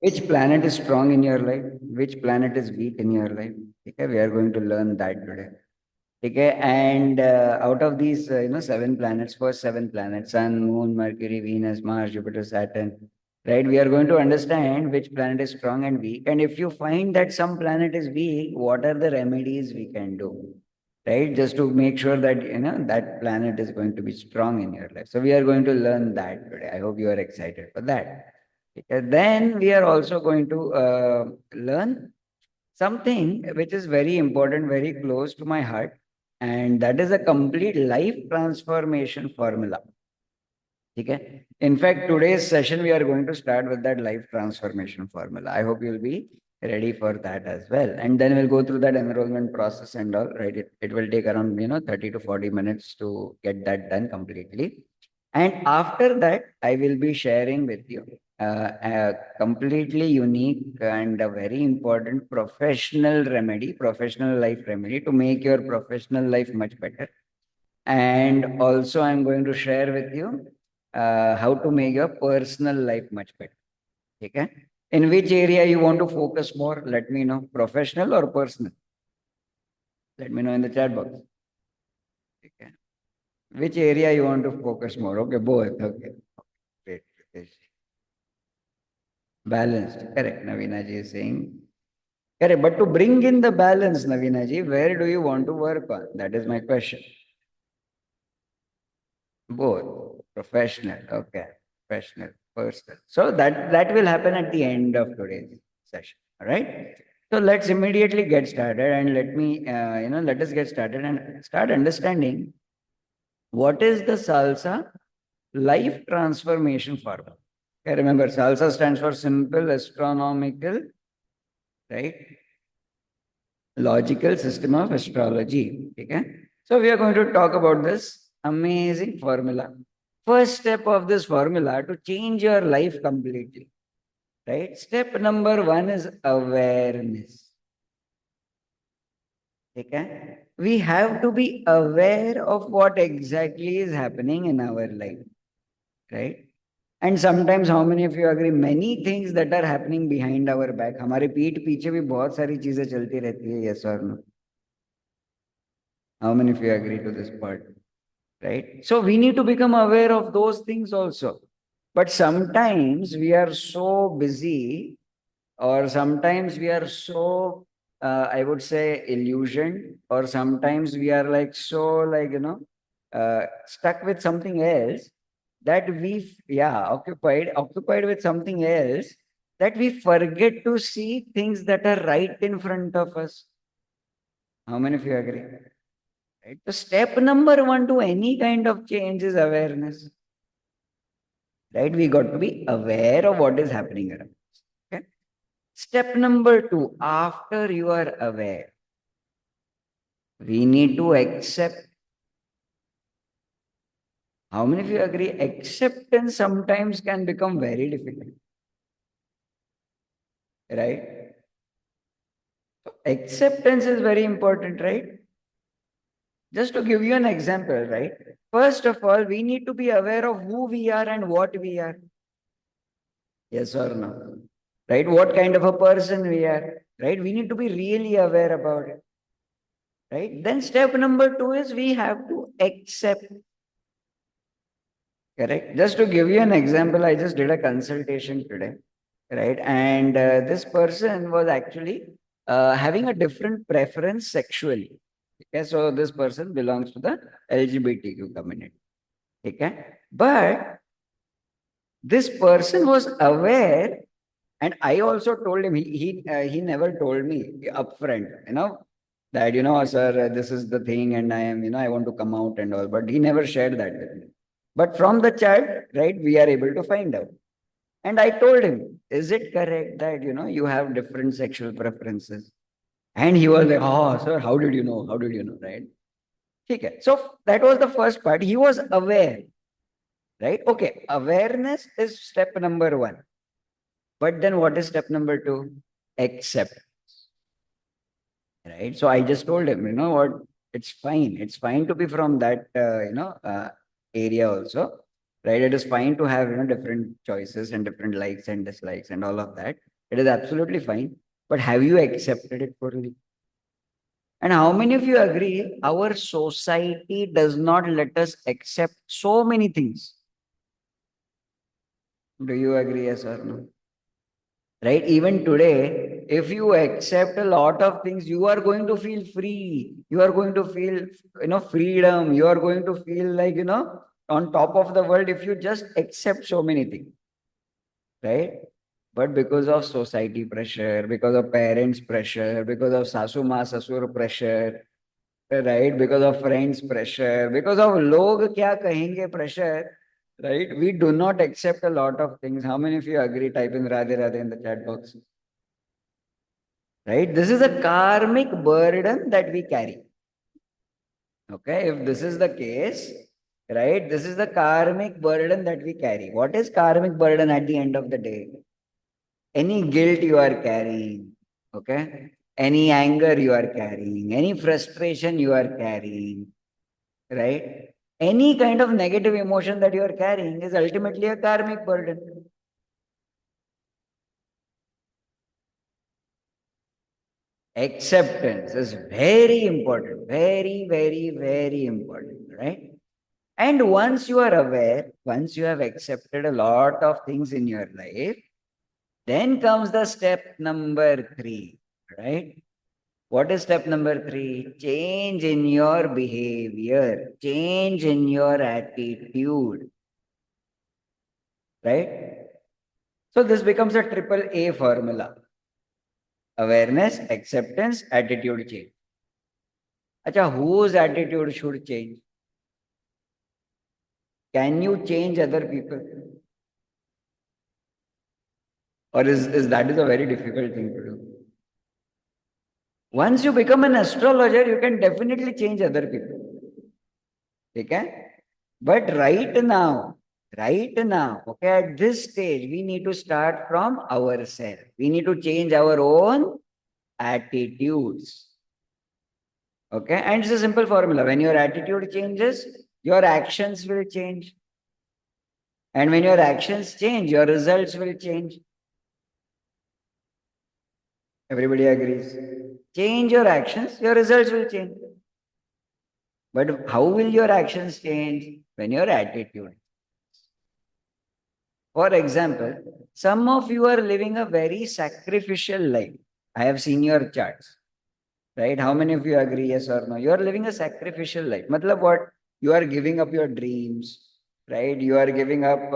Which planet is strong in your life? Which planet is weak in your life? Okay, we are going to learn that today. Okay, and out of these, seven planets, first seven planets, Sun, Moon, Mercury, Venus, Mars, Jupiter, Saturn, right? We are going to understand which planet is strong and weak. And if you find that some planet is weak, what are the remedies we can do, right? Just to make sure that, that planet is going to be strong in your life. So we are going to learn that today. I hope you are excited for that. Okay, then we are also going to learn something which is very important, very close to my heart, and that is a complete life transformation formula. Okay. In fact, today's session we are going to start with that life transformation formula. I hope you'll be ready for that as well. And then we'll go through that enrollment process and all, right? It will take around 30 to 40 minutes to get that done completely. And after that, I will be sharing with you a completely unique and a very important professional life remedy to make your professional life much better. And also, I'm going to share with you how to make your personal life much better. Okay? In which area you want to focus more? Let me know. Professional or personal? Let me know in the chat box. Okay. Which area you want to focus more? Okay, both. Okay. Great. Great. Balanced. Correct. Navina ji is saying. Correct. But to bring in the balance, Navina ji, where do you want to work on? That is my question. Both. Professional. Okay. Professional. Personal. So that will happen at the end of today's session. All right. So let's immediately get started and let us get started and start understanding what is the salsa life transformation formula. Okay, remember, SALSA stands for simple astronomical, right? Logical system of astrology. Okay. So we are going to talk about this amazing formula. First step of this formula to change your life completely. Right? Step number one is awareness. Okay. We have to be aware of what exactly is happening in our life. Right? And sometimes, how many of you agree, many things that are happening behind our back, हमारे पीठ पीछे भी बहुत सारी चीजें चलती रहती है, yes or no? How many of you agree to this part? Right? So we need to become aware of those things also. But sometimes we are so busy, or sometimes we are so, I would say, illusioned, or sometimes we are like so, like, stuck with something else that occupied with something else that we forget to see things that are right in front of us. How many of you agree? Right? So step number one to any kind of change is awareness. Right? We got to be aware of what is happening around us. Okay? Step number two, after you are aware, we need to accept. How many of you agree? Acceptance sometimes can become very difficult. Right? Acceptance is very important, right? Just to give you an example, right? First of all, we need to be aware of who we are and what we are. Yes or no? Right? What kind of a person we are, right? We need to be really aware about it, right? Then step number two is we have to accept. Correct? Just to give you an example, I just did a consultation today, right? And this person was actually having a different preference sexually. Okay, so this person belongs to the LGBTQ community. Okay, but this person was aware, and I also told him, he never told me upfront, that, sir, this is the thing, and I am, I want to come out and all, but he never shared that with me. But from the chat, right, we are able to find out. And I told him, is it correct that, you have different sexual preferences? And he was like, oh, sir, how did you know? How did you know, right? Okay. So that was the first part. He was aware, right? Okay. Awareness is step number one. But then what is step number two? Accept. Right. So I just told him, you know what? It's fine. It's fine to be from that, area also. right? It is fine to have, different choices and different likes and dislikes and all of that. It is absolutely fine. But have you accepted it fully? And how many of you agree our society does not let us accept so many things? Do you agree, yes or no? Right? Even today, if you accept a lot of things, you are going to feel free. You are going to feel, freedom. You are going to feel like, on top of the world if you just accept so many things, right? But because of society pressure, because of parents pressure, because of sasu ma sasur pressure, right? Because of friends pressure, because of log kya kahenge pressure, right? We do not accept a lot of things. How many of you agree? Type in Radhe Radhe in the chat box. Right? This is a karmic burden that we carry. Okay, if this is the case, right? This is the karmic burden that we carry. What is karmic burden at the end of the day? Any guilt you are carrying, okay? Any anger you are carrying, any frustration you are carrying, right? Any kind of negative emotion that you are carrying is ultimately a karmic burden. Acceptance is very important, very, very, very important, right? And once you are aware, once you have accepted a lot of things in your life, then comes the step number three, right? What is step number three? Change in your behavior, change in your attitude, right? So this becomes a triple A formula: awareness, acceptance, attitude change. Acha, whose attitude should change? Can you change other people? Or is that is a very difficult thing to do? Once you become an astrologer, you can definitely change other people. Okay? But right now, okay, at this stage, we need to start from ourselves. We need to change our own attitudes. Okay? And it's a simple formula. When your attitude changes, your actions will change. And when your actions change, your results will change. Everybody agrees. Change your actions, your results will change. But how will your actions change? When your attitude. For example, some of you are living a very sacrificial life. I have seen your charts, right? How many of you agree, yes or no? You are living a sacrificial life. Matlab what? You are giving up your dreams, right? You are giving up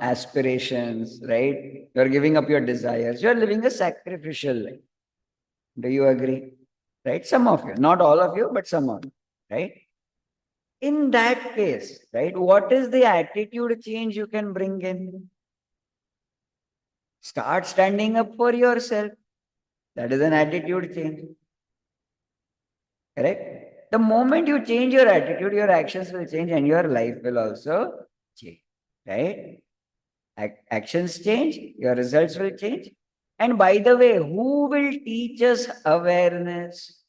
aspirations, right? You are giving up your desires. You are living a sacrificial life. Do you agree? Right? Some of you, not all of you, but some of you, right? In that case, right, what is the attitude change you can bring in? Start standing up for yourself. That is an attitude change. Correct? The moment you change your attitude, your actions will change and your life will also change. Right? Actions change, your results will change. And by the way, who will teach us awareness?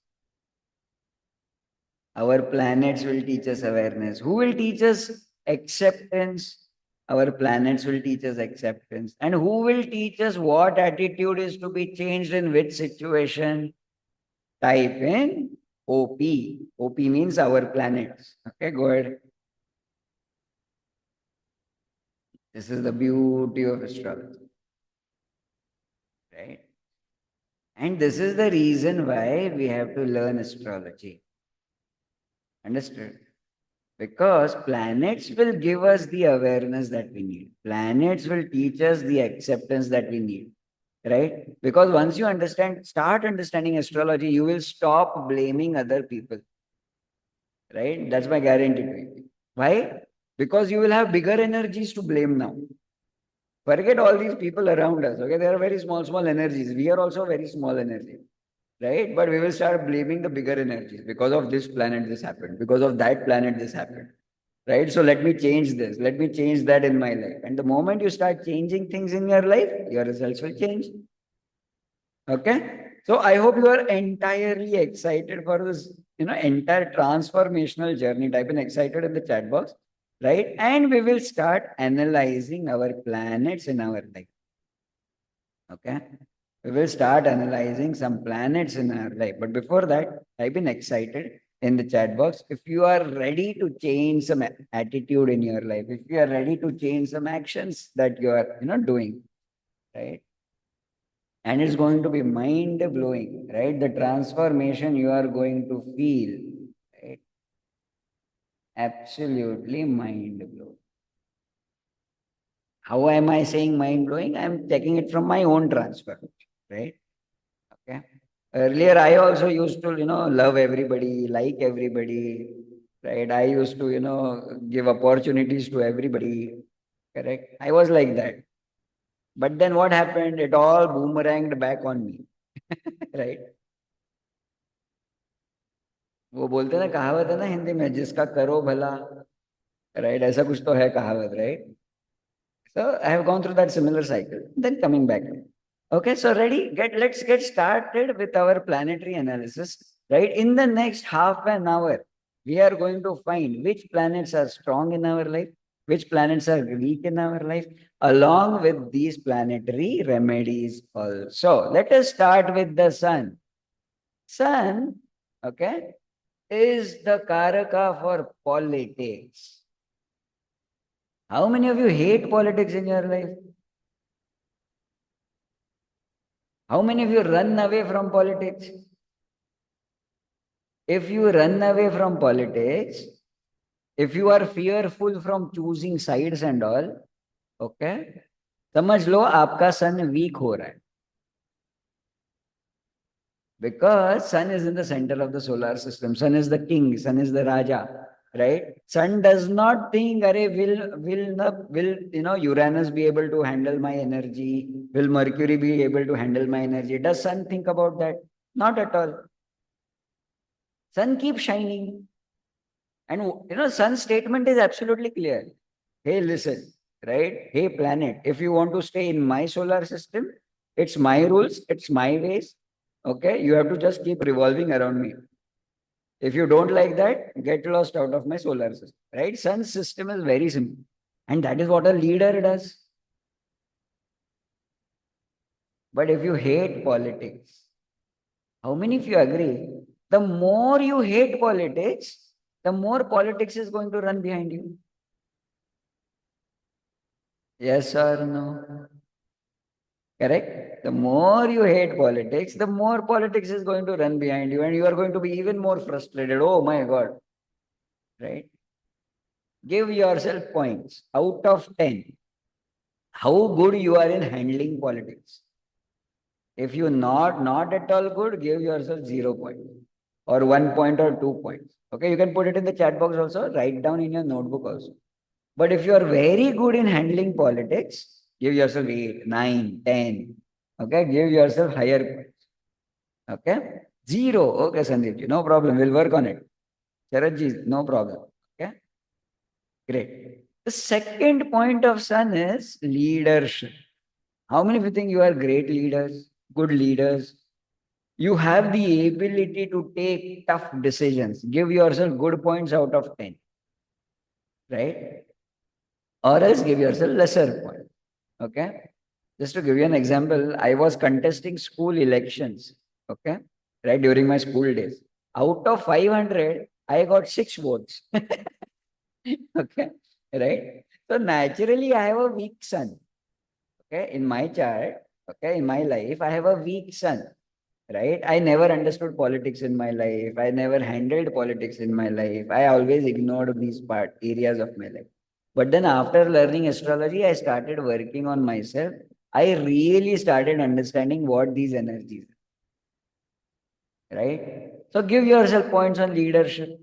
Our planets will teach us awareness. Who will teach us acceptance? Our planets will teach us acceptance. And who will teach us what attitude is to be changed in which situation? Type in OP. OP means our planets. Okay, go ahead. This is the beauty of astrology. Right? And this is the reason why we have to learn astrology. Understood? Because planets will give us the awareness that we need. Planets will teach us the acceptance that we need. Right? Because once you start understanding astrology, you will stop blaming other people. Right? That's my guarantee to you. Why? Because you will have bigger energies to blame now. Forget all these people around us. Okay, they are very small, small energies. We are also very small energy. Right? But we will start blaming the bigger energies. Because of this planet, this happened. Because of that planet, this happened. Right? So let me change this. Let me change that in my life. And the moment you start changing things in your life, your results will change. Okay? So I hope you are entirely excited for this, entire transformational journey. Type in excited in the chat box, right? And we will start analyzing our planets in our life. Okay. We will start analyzing some planets in our life. But before that, type in excited in the chat box. If you are ready to change some attitude in your life, if you are ready to change some actions that you are, doing, right? And it's going to be mind blowing, right? The transformation you are going to feel, right? Absolutely mind blowing. How am I saying mind blowing? I'm taking it from my own transformation, right? Okay. Earlier, I also used to, love everybody, like everybody, right? I used to, give opportunities to everybody, correct? I was like that. But then what happened? It all boomeranged back on me, right? वो बोलते हैं ना कहावत है ना हिंदी में जिसका करो भला राइट ऐसा कुछ तो है कहावत right so I have gone through that similar cycle. Then coming back. Okay, so ready? Let's get started with our planetary analysis. Right? In the next half an hour, we are going to find which planets are strong in our life, which planets are weak in our life, along with these planetary remedies also. Let us start with the sun. Sun, okay, is the Karaka for politics. How many of you hate politics in your life? How many of you run away from politics? If you run away from politics, if you are fearful from choosing sides and all, okay, समझ लो आपका सन week हो रहा है. Because sun is in the center of the solar system. Sun is the king. Sun is the Raja. Right? Sun does not think, Are will Uranus be able to handle my energy? Will Mercury be able to handle my energy? Does Sun think about that? Not at all. Sun keeps shining. And Sun's statement is absolutely clear. Hey, listen, right? Hey, planet, if you want to stay in my solar system, it's my rules, it's my ways. Okay, you have to just keep revolving around me. If you don't like that, get lost out of my solar system, right? Sun's system is very simple. And that is what a leader does. But if you hate politics, how many of you agree? The more you hate politics, the more politics is going to run behind you. Yes or no? Correct? The more you hate politics, the more politics is going to run behind you, and you are going to be even more frustrated. Oh my God. Right? Give yourself points out of 10. How good you are in handling politics. If you not at all good, give yourself 0 points or 1 point or 2 points. Okay, you can put it in the chat box also, write down in your notebook also. But if you are very good in handling politics, give yourself 8, 9, 10. Okay, give yourself higher points. Okay, 0. Okay, Sandeep, no problem. We'll work on it. Sharadji, no problem. Okay, great. The second point of Sun is leadership. How many of you think you are great leaders, good leaders? You have the ability to take tough decisions. Give yourself good points out of 10. Right? Or else give yourself lesser points. Okay. Just to give you an example, I was contesting school elections. Okay. Right. During my school days. Out of 500, I got 6 votes. Okay. Right. So naturally, I have a weak sun. Okay. In my chart, okay, in my life, I have a weak sun. Right. I never understood politics in my life. I never handled politics in my life. I always ignored these areas of my life. But then after learning astrology, I started working on myself. I really started understanding what these energies are. Right? So give yourself points on leadership.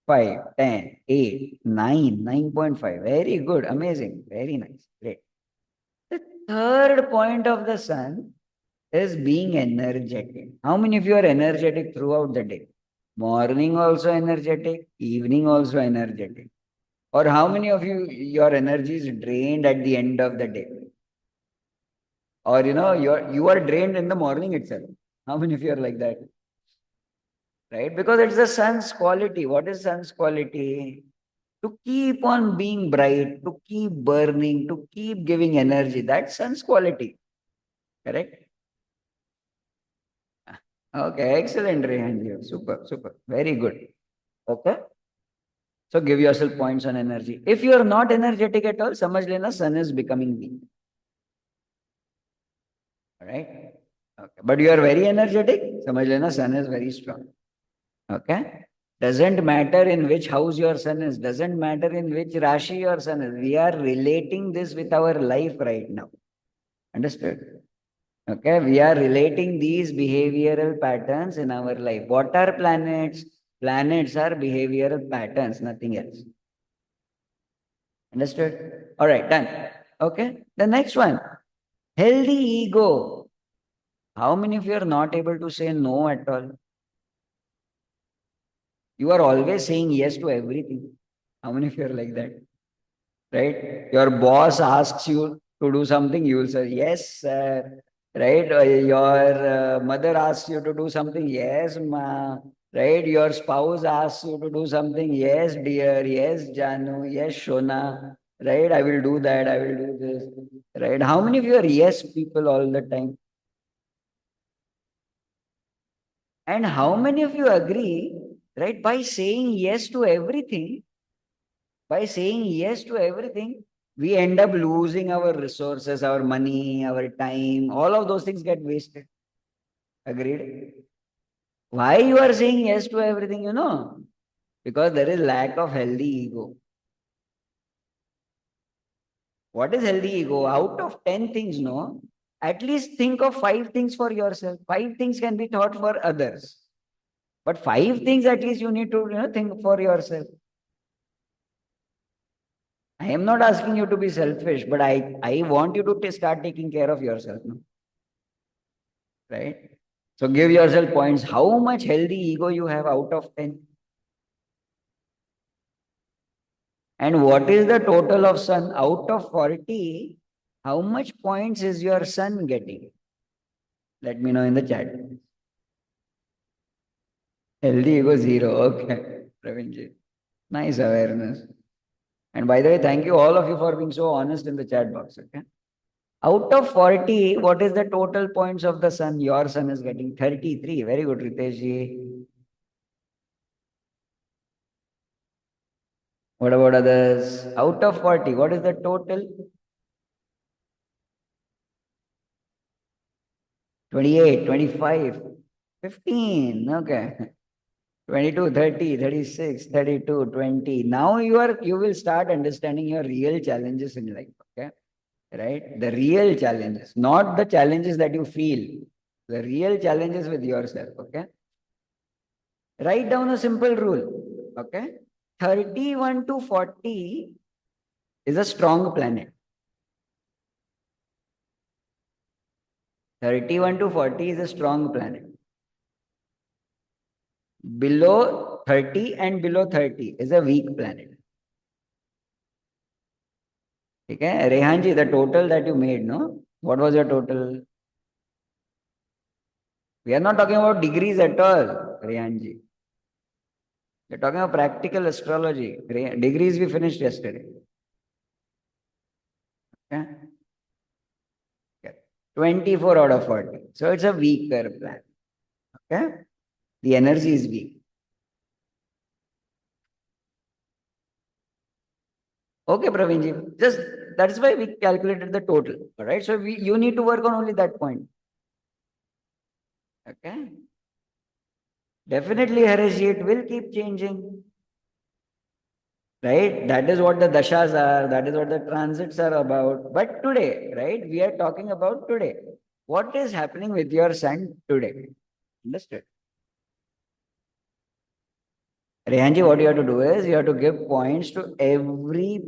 5, 10, 8, 9, 9.5. Very good. Amazing. Very nice. Great. The third point of the sun is being energetic. How many of you are energetic throughout the day? Morning also energetic, evening also energetic. Or how many of you, your energy is drained at the end of the day? Or you are drained in the morning itself. How many of you are like that? right? Because it's the sun's quality. What is sun's quality? To keep on being bright, to keep burning, to keep giving energy. That's sun's quality, correct? Okay, excellent, Rehan. Super, super. Very good. Okay. So give yourself points on energy. If you are not energetic at all, samajh lena sun is becoming weak. All right. Okay. But you are very energetic, samajh lena sun is very strong. Okay. Doesn't matter in which house your sun is, doesn't matter in which Rashi your sun is. We are relating this with our life right now. Understood? Okay, we are relating these behavioral patterns in our life. What are planets? Planets are behavioral patterns, nothing else. Understood? All right, done. Okay, the next one, healthy ego. How many of you are not able to say no at all? You are always saying yes to everything. How many of you are like that? Right? Your boss asks you to do something, you will say, yes, sir. Right? Your mother asks you to do something, yes, ma. Right? Your spouse asks you to do something, yes, dear, yes, Janu, yes, Shona. Right? I will do that, I will do this. Right? How many of you are yes people all the time? And how many of you agree, right? By saying yes to everything, we end up losing our resources, our money, our time, all of those things get wasted. Agreed? Why you are saying yes to everything, you know? Because there is lack of healthy ego. What is healthy ego? Out of 10 things, no? At least think of 5 things for yourself. 5 things can be thought for others. But 5 things at least you need to think for yourself. I am not asking you to be selfish, but I want you to start taking care of yourself. No? Right? So give yourself points. How much healthy ego you have out of 10? And what is the total of sun out of 40? How much points is your sun getting? Let me know in the chat. Healthy ego zero. Okay. Pravinji. Nice awareness. And by the way, thank you all of you for being so honest in the chat box. Okay. Out of 40, what is the total points of the sun? Your sun is getting 33. Very good, Riteshji. What about others? Out of 40, what is the total? 28, 25, 15. Okay. 22, 30, 36, 32, 20. Now you will start understanding your real challenges in life. Okay. Right? The real challenges, not the challenges that you feel. The real challenges with yourself. Okay. Write down a simple rule. Okay. 31 to 40 is a strong planet. 31 to 40 is a strong planet. Below 30 and below 30 is a weak planet. Okay. Rehanji, the total that you made, no? What was your total? We are not talking about degrees at all, Rehanji. We're talking about practical astrology. Degrees we finished yesterday. Okay. Okay. 24 out of 40. So it's a weaker planet. Okay. The energy is weak. Okay, Pravinji. Just that is why we calculated the total. All right. So you need to work on only that point. Okay. Definitely, Harish, it will keep changing. Right? That is what the dashas are. That is what the transits are about. But today, right? We are talking about today. What is happening with your sun today? Understood? Rehanji, what you have to do is you have to give points to every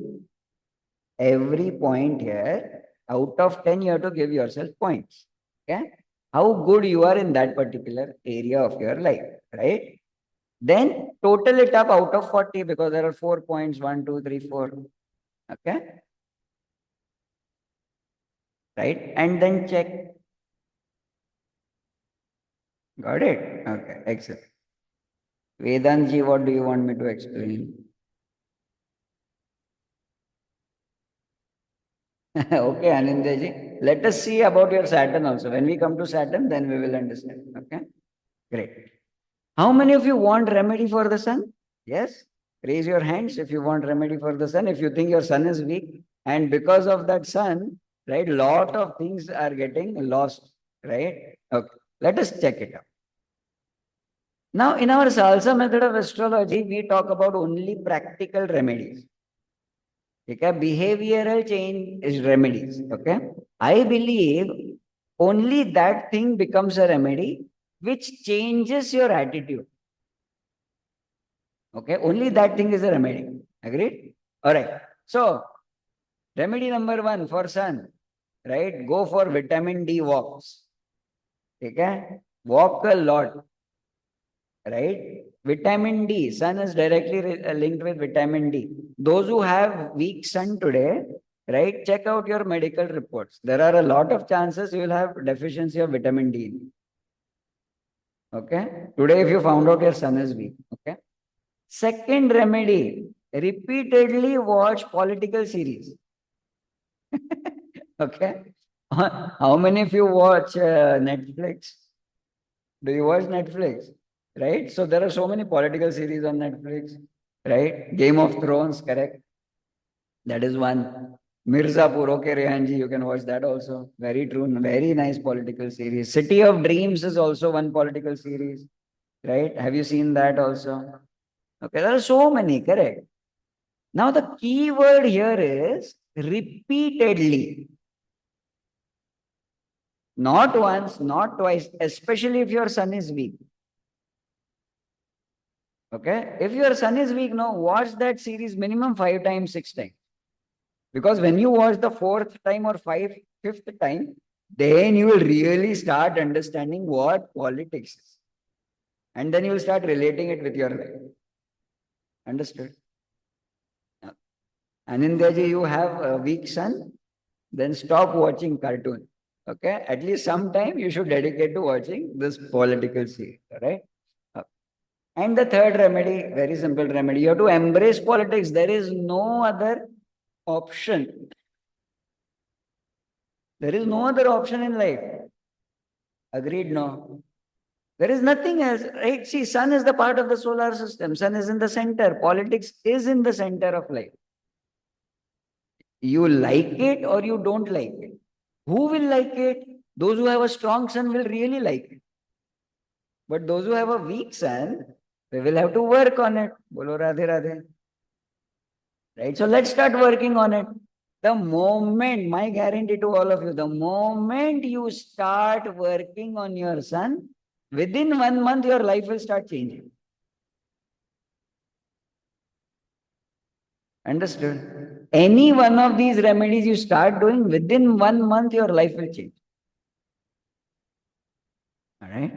point here. Out of 10, you have to give yourself points. Okay? How good you are in that particular area of your life, right? Then total it up out of 40 because there are 4 points, 1, 2, 3, 4. Okay? Right? And then check. Got it? Okay, excellent. Vedantji, what do you want me to explain? Okay, Anindyaji. Let us see about your Saturn also. When we come to Saturn, then we will understand. Okay, great. How many of you want remedy for the sun? Yes. Raise your hands if you want remedy for the sun. If you think your sun is weak, and because of that sun, right, lot of things are getting lost, right? Okay. Let us check it out. Now, in our Salsa method of astrology, we talk about only practical remedies. Okay, behavioral change is remedies. Okay, I believe only that thing becomes a remedy which changes your attitude. Okay, only that thing is a remedy. Agreed? All right. So, remedy number one for sun, right? Go for vitamin D walks. Okay, walk a lot, right? Vitamin D, sun is directly linked with vitamin D. Those who have weak sun today, right? Check out your medical reports. There are a lot of chances you will have deficiency of vitamin D. Okay. Today, if you found out your sun is weak, okay. Second remedy, repeatedly watch political series. Okay. How many of you watch Netflix? Do you watch Netflix? Right? So there are so many political series on Netflix, right? Game of Thrones, correct? That is one. Mirzapur, okay, Rehanji, you can watch that also. Very true. Very nice political series. City of Dreams is also one political series, right? Have you seen that also? Okay, there are so many, correct? Now the key word here is repeatedly. Not once, not twice, especially if your sun is weak. Okay. If your sun is weak, no, watch that series minimum 5 times, 6 times. Because when you watch the fourth time or fifth time, then you will really start understanding what politics is. And then you will start relating it with your life. Understood? Anindyaji, you have a weak sun, then stop watching cartoon. Okay? At least sometime you should dedicate to watching this political series. Right? And the third remedy, very simple remedy, you have to embrace politics. There is no other option. There is no other option in life. Agreed? No. There is nothing else, right? See, sun is the part of the solar system. Sun is in the center. Politics is in the center of life. You like it or you don't like it. Who will like it? Those who have a strong sun will really like it. But those who have a weak sun, they will have to work on it. Bolo Radhe Radhe. Right? So let's start working on it. The moment, my guarantee to all of you, the moment you start working on your sun, within 1 month, your life will start changing. Understood? Any one of these remedies you start doing, within 1 month, your life will change. All right?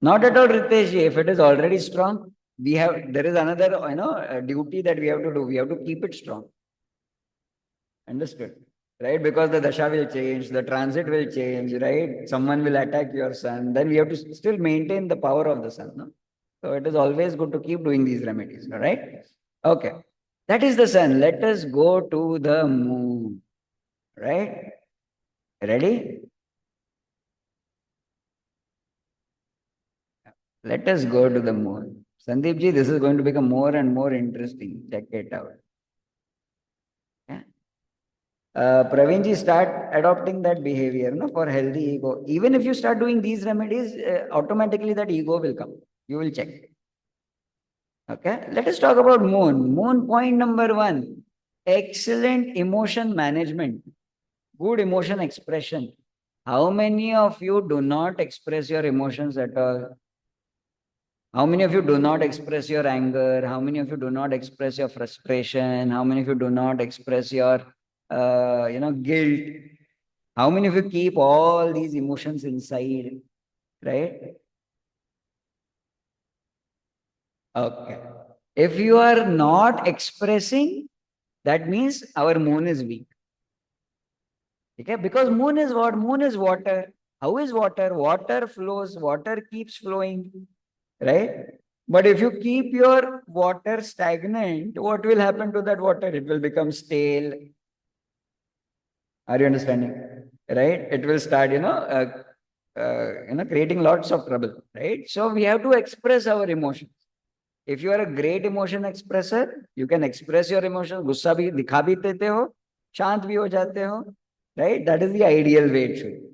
Not at all, Ritesh. If it is already strong, there is another, duty that we have to do. We have to keep it strong. Understood? Right? Because the dasha will change, the transit will change, right? Someone will attack your sun. Then we have to still maintain the power of the sun. No? So it is always good to keep doing these remedies. All right? Okay. That is the sun. Let us go to the moon. Right? Ready? Let us go to the moon. Sandeep ji, this is going to become more and more interesting. Check it out. Yeah. Praveen ji, start adopting that behavior, no, for healthy ego. Even if you start doing these remedies, automatically that ego will come. You will check. Okay. Let us talk about moon. Moon point number one. Excellent emotion management. Good emotion expression. How many of you do not express your emotions at all? How many of you do not express your anger? How many of you do not express your frustration? How many of you do not express your, guilt? How many of you keep all these emotions inside? Right? Okay. If you are not expressing, that means our moon is weak. Okay? Because moon is what? Moon is water. How is water? Water flows, water keeps flowing. right? But if you keep your water stagnant, what will happen to that water? It will become stale. Are you understanding? Right? It will start, creating lots of trouble, right? So we have to express our emotions. If you are a great emotion expresser, you can express your emotions. गुस्सा भी दिखा भी देते हो, शांत भी हो जाते हो, right? That is the ideal way it should be,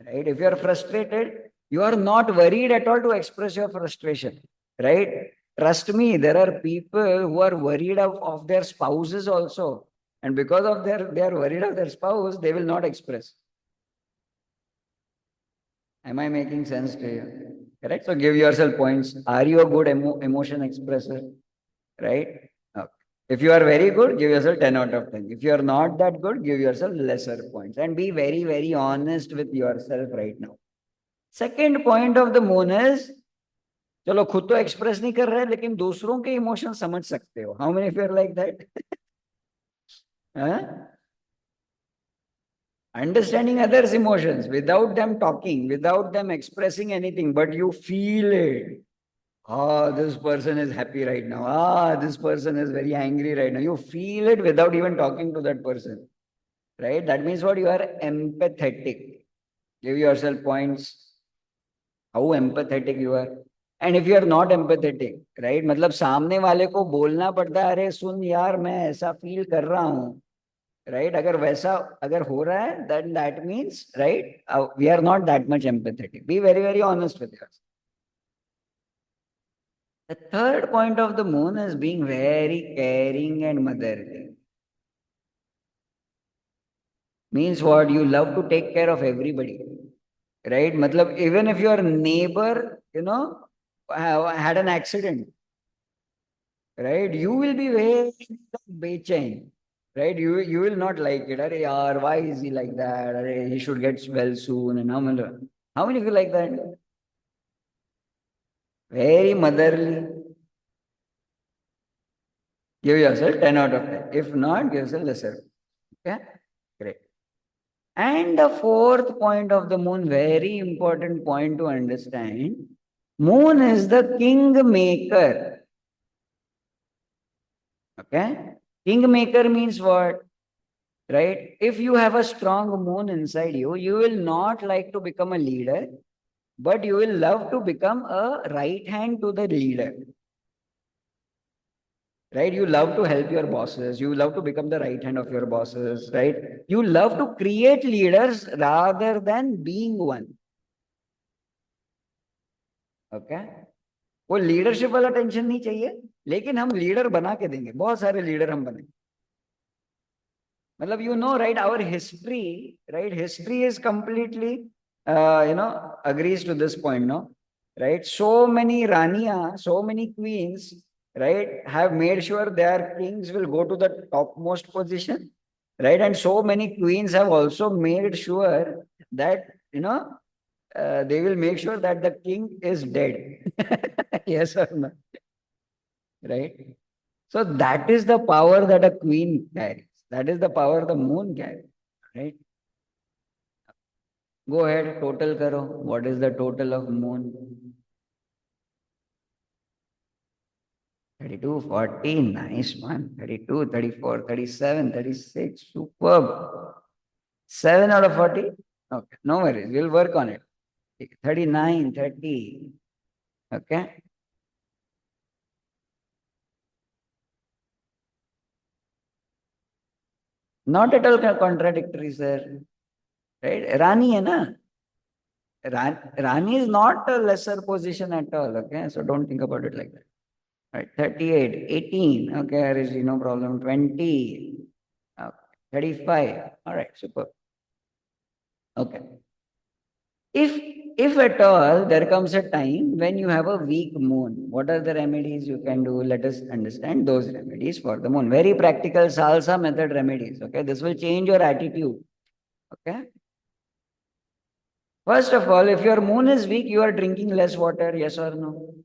right? If you are frustrated, you are not worried at all to express your frustration, right? Trust me, there are people who are worried of their spouses also, and because of they are worried of their spouse, they will not express. Am I making sense to you? Correct? So give yourself points. Are you a good emotion expresser? Right? Okay. If you are very good, give yourself 10 out of 10. If you are not that good, give yourself lesser points. And be very, very honest with yourself right now. Second point of the moon is, चलो खुद तो express नहीं कर रहे लेकिन दूसरों के emotion समझ सकते हो. How many of you are like that? Understanding others' emotions without them talking, without them expressing anything, but you feel it. Ah, this person is happy right now. Ah, this person is very angry right now. You feel it without even talking to that person, right? That means what? You are empathetic. Give yourself points. How empathetic you are. And if you are not empathetic, right? मतलब सामने वाले को बोलना पड़ता है, अरे सुन यार मैं ऐसा फील कर रहा हूँ, right? अगर वैसा अगर हो रहा है, then that means, right? We are not that much empathetic. Be very, very honest with yourself. The third point of the moon is being very caring and motherly. Means what? You love to take care of everybody, right? Matlab, even if your neighbor, had an accident, right? You will be very bechain, right? You will not like it. Arey yaar, why is he like that? Arey, he should get well soon. And how many of you like that? Very motherly. Give yourself 10 out of 10. If not, give yourself lesser. Okay? Great. And the fourth point of the moon, very important point to understand. Moon is the kingmaker. Okay? Kingmaker means what? Right? If you have a strong moon inside you, you will not like to become a leader, but you will love to become a right hand to the leader. Right? You love to help your bosses. You love to become the right hand of your bosses. Right? You love to create leaders rather than being one. Okay? वो leadership वाला tension नहीं चाहिए, लेकिन हम leader बना के देंगे. बहुत सारे लीडर हम बनेंगे. मतलब right, our history, right? History is completely, agrees to this point, no? Right? So many Raniya, so many queens, right, have made sure their kings will go to the topmost position, right? And so many queens have also made sure that, they will make sure that the king is dead. Yes or no? Right? So that is the power that a queen carries. That is the power the moon carries. Right? Go ahead, total karo. What is the total of moon? 32, 40, nice one. 32, 34, 37, 36, superb. 7 out of 40? Okay, no worries. We'll work on it. 39, 30. Okay. Not at all contradictory, sir. Right? Rani hai na? Rani is not a lesser position at all. Okay. So don't think about it like that. Right. 38, 18. Okay, Harish, no problem. 20. Okay. 35. All right. Super. Okay. If at all there comes a time when you have a weak moon, what are the remedies you can do? Let us understand those remedies for the moon. Very practical salsa method remedies. Okay. This will change your attitude. Okay. First of all, if your moon is weak, you are drinking less water, yes or no?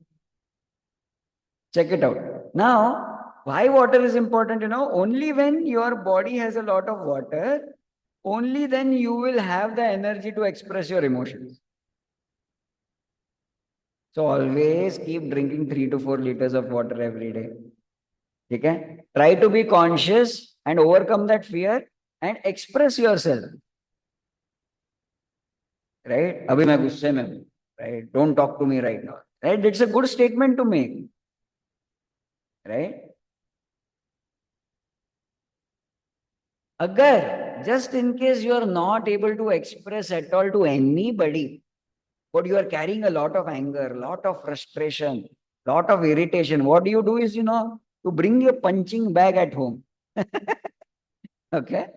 Check it out. Now, why water is important? Only when your body has a lot of water, only then you will have the energy to express your emotions. So always keep drinking 3 to 4 liters of water every day. Okay? Try to be conscious and overcome that fear and express yourself. Right? Abhi main gusse mein hu. Right? Don't talk to me right now. Right? It's a good statement to make. Right? Agar, just in case you are not able to express at all to anybody, but you are carrying a lot of anger, lot of frustration, lot of irritation, what do you do is, to bring your punching bag at home. Okay?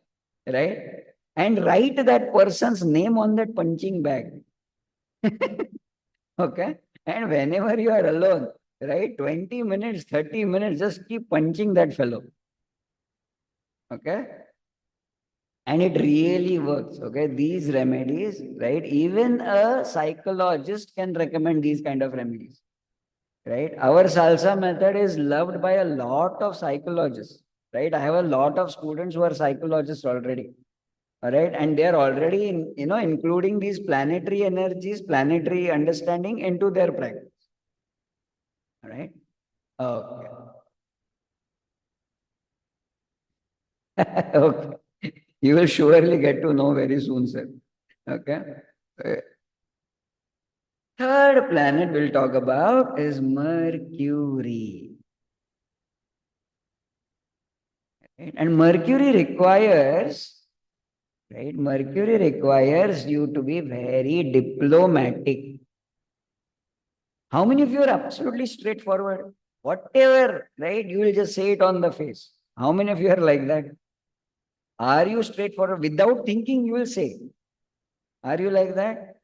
Right? And write that person's name on that punching bag. Okay? And whenever you are alone, right? 20 minutes, 30 minutes, just keep punching that fellow. Okay? And it really works. Okay? These remedies, right? Even a psychologist can recommend these kind of remedies. Right? Our salsa method is loved by a lot of psychologists. Right? I have a lot of students who are psychologists already. All right. And they are already, including these planetary energies, planetary understanding into their practice. All right. Okay. Okay. You will surely get to know very soon, sir. Okay. Uh, Third planet we'll talk about is Mercury. Right? And Mercury requires you to be very diplomatic. How many of you are absolutely straightforward? Whatever, right? You will just say it on the face. How many of you are like that? Are you straightforward? Without thinking, you will say. Are you like that?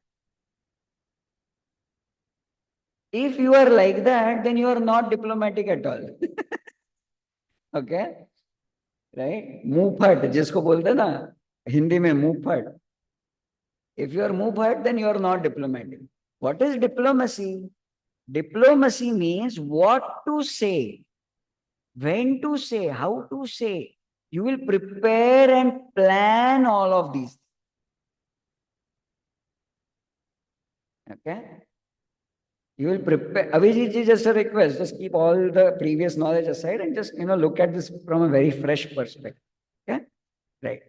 If you are like that, then you are not diplomatic at all. Okay? Right? मुंह फट जिसको बोलते ना हिंदी में मुंह फट. If you are मुंह फट, then you are not diplomatic. What is diplomacy? Diplomacy means what to say, when to say, how to say. You will prepare and plan all of these. Okay? You will prepare. Abhijit ji, just a request. Just keep all the previous knowledge aside and just, look at this from a very fresh perspective. Okay? Right.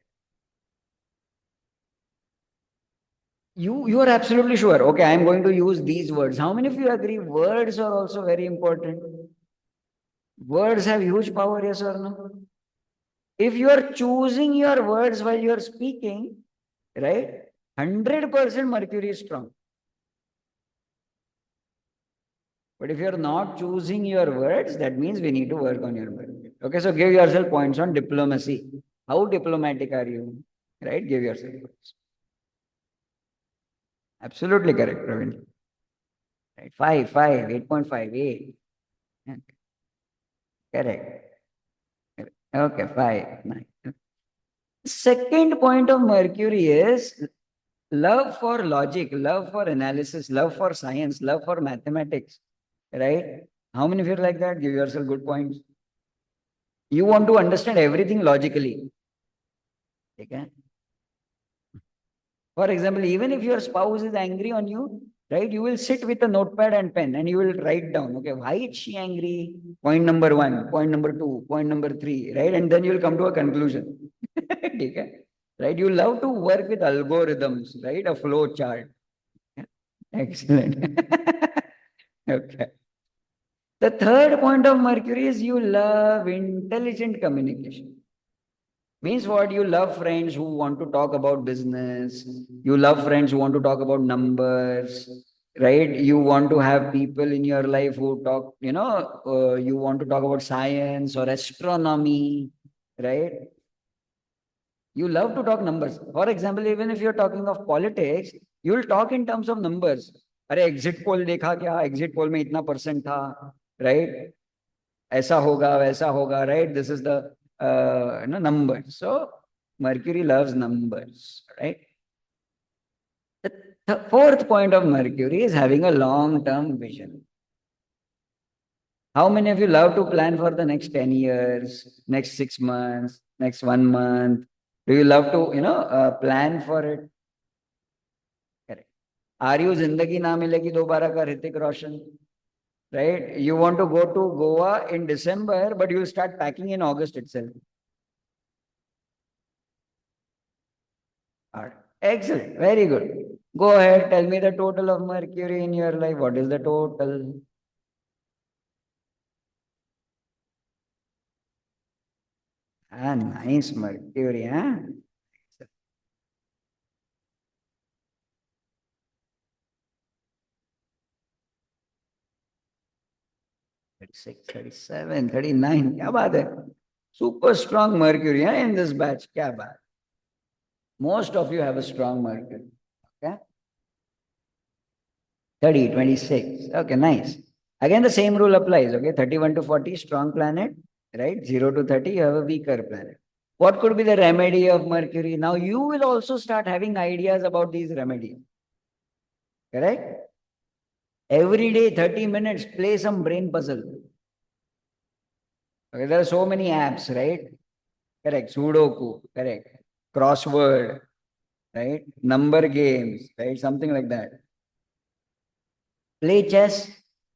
You are absolutely sure. Okay, I am going to use these words. How many of you agree words are also very important? Words have huge power, yes or no? If you are choosing your words while you are speaking, right? 100% Mercury is strong. But if you're not choosing your words, that means we need to work on your words. Okay, so give yourself points on diplomacy. How diplomatic are you? Right? Give yourself points. Absolutely correct, Praveen. Right? 8.5, 8. Okay. Correct. Okay, 5, 9. Second point of Mercury is love for logic, love for analysis, love for science, love for mathematics. Right? How many of you are like that? Give yourself good points. You want to understand everything logically. Okay? For example, even if your spouse is angry on you, right, you will sit with a notepad and pen and you will write down, okay, why is she angry? Point number 1, point number 2, point number 3, right? And then you will come to a conclusion. Okay? Right? You love to work with algorithms, right? A flow chart. Excellent. Okay. The third point of Mercury is you love intelligent communication. Means what? You love friends who want to talk about business. You love friends who want to talk about numbers, right? You want to have people in your life who talk, you want to talk about science or astronomy, right? You love to talk numbers. For example, even if you're talking of politics, you will talk in terms of numbers. अरे exit poll देखा क्या exit poll में इतना percent था right ऐसा होगा वैसा होगा right this is the number. So Mercury loves numbers, right? The fourth point of Mercury is having a long-term vision. How many of you love to plan for the next 10 years, next 6 months, next 1 month? Do you love to, plan for it? Correct. Are you जिंदगी ना मिलेगी दोबारा का Hrithik Roshan, right? You want to go to Goa in December, but you start packing in August itself. All right. Excellent, very good. Go ahead, tell me the total of Mercury in your life. What is the total? Ah, nice Mercury, huh? 36, 37, 39. क्या बात है? Super strong Mercury, huh, in this batch. क्या बात? Most of you have a strong Mercury. Okay? 30, 26. Okay, nice. Again, the same rule applies. Okay, 31 to 40, strong planet, right? 0 to 30, you have a weaker planet. What could be the remedy of Mercury? Now, you will also start having ideas about these remedies. Correct? Every day, 30 minutes, play some brain puzzle. Okay, there are so many apps, right? Correct. Sudoku, correct. Crossword, right? Number games, right? Something like that. Play chess.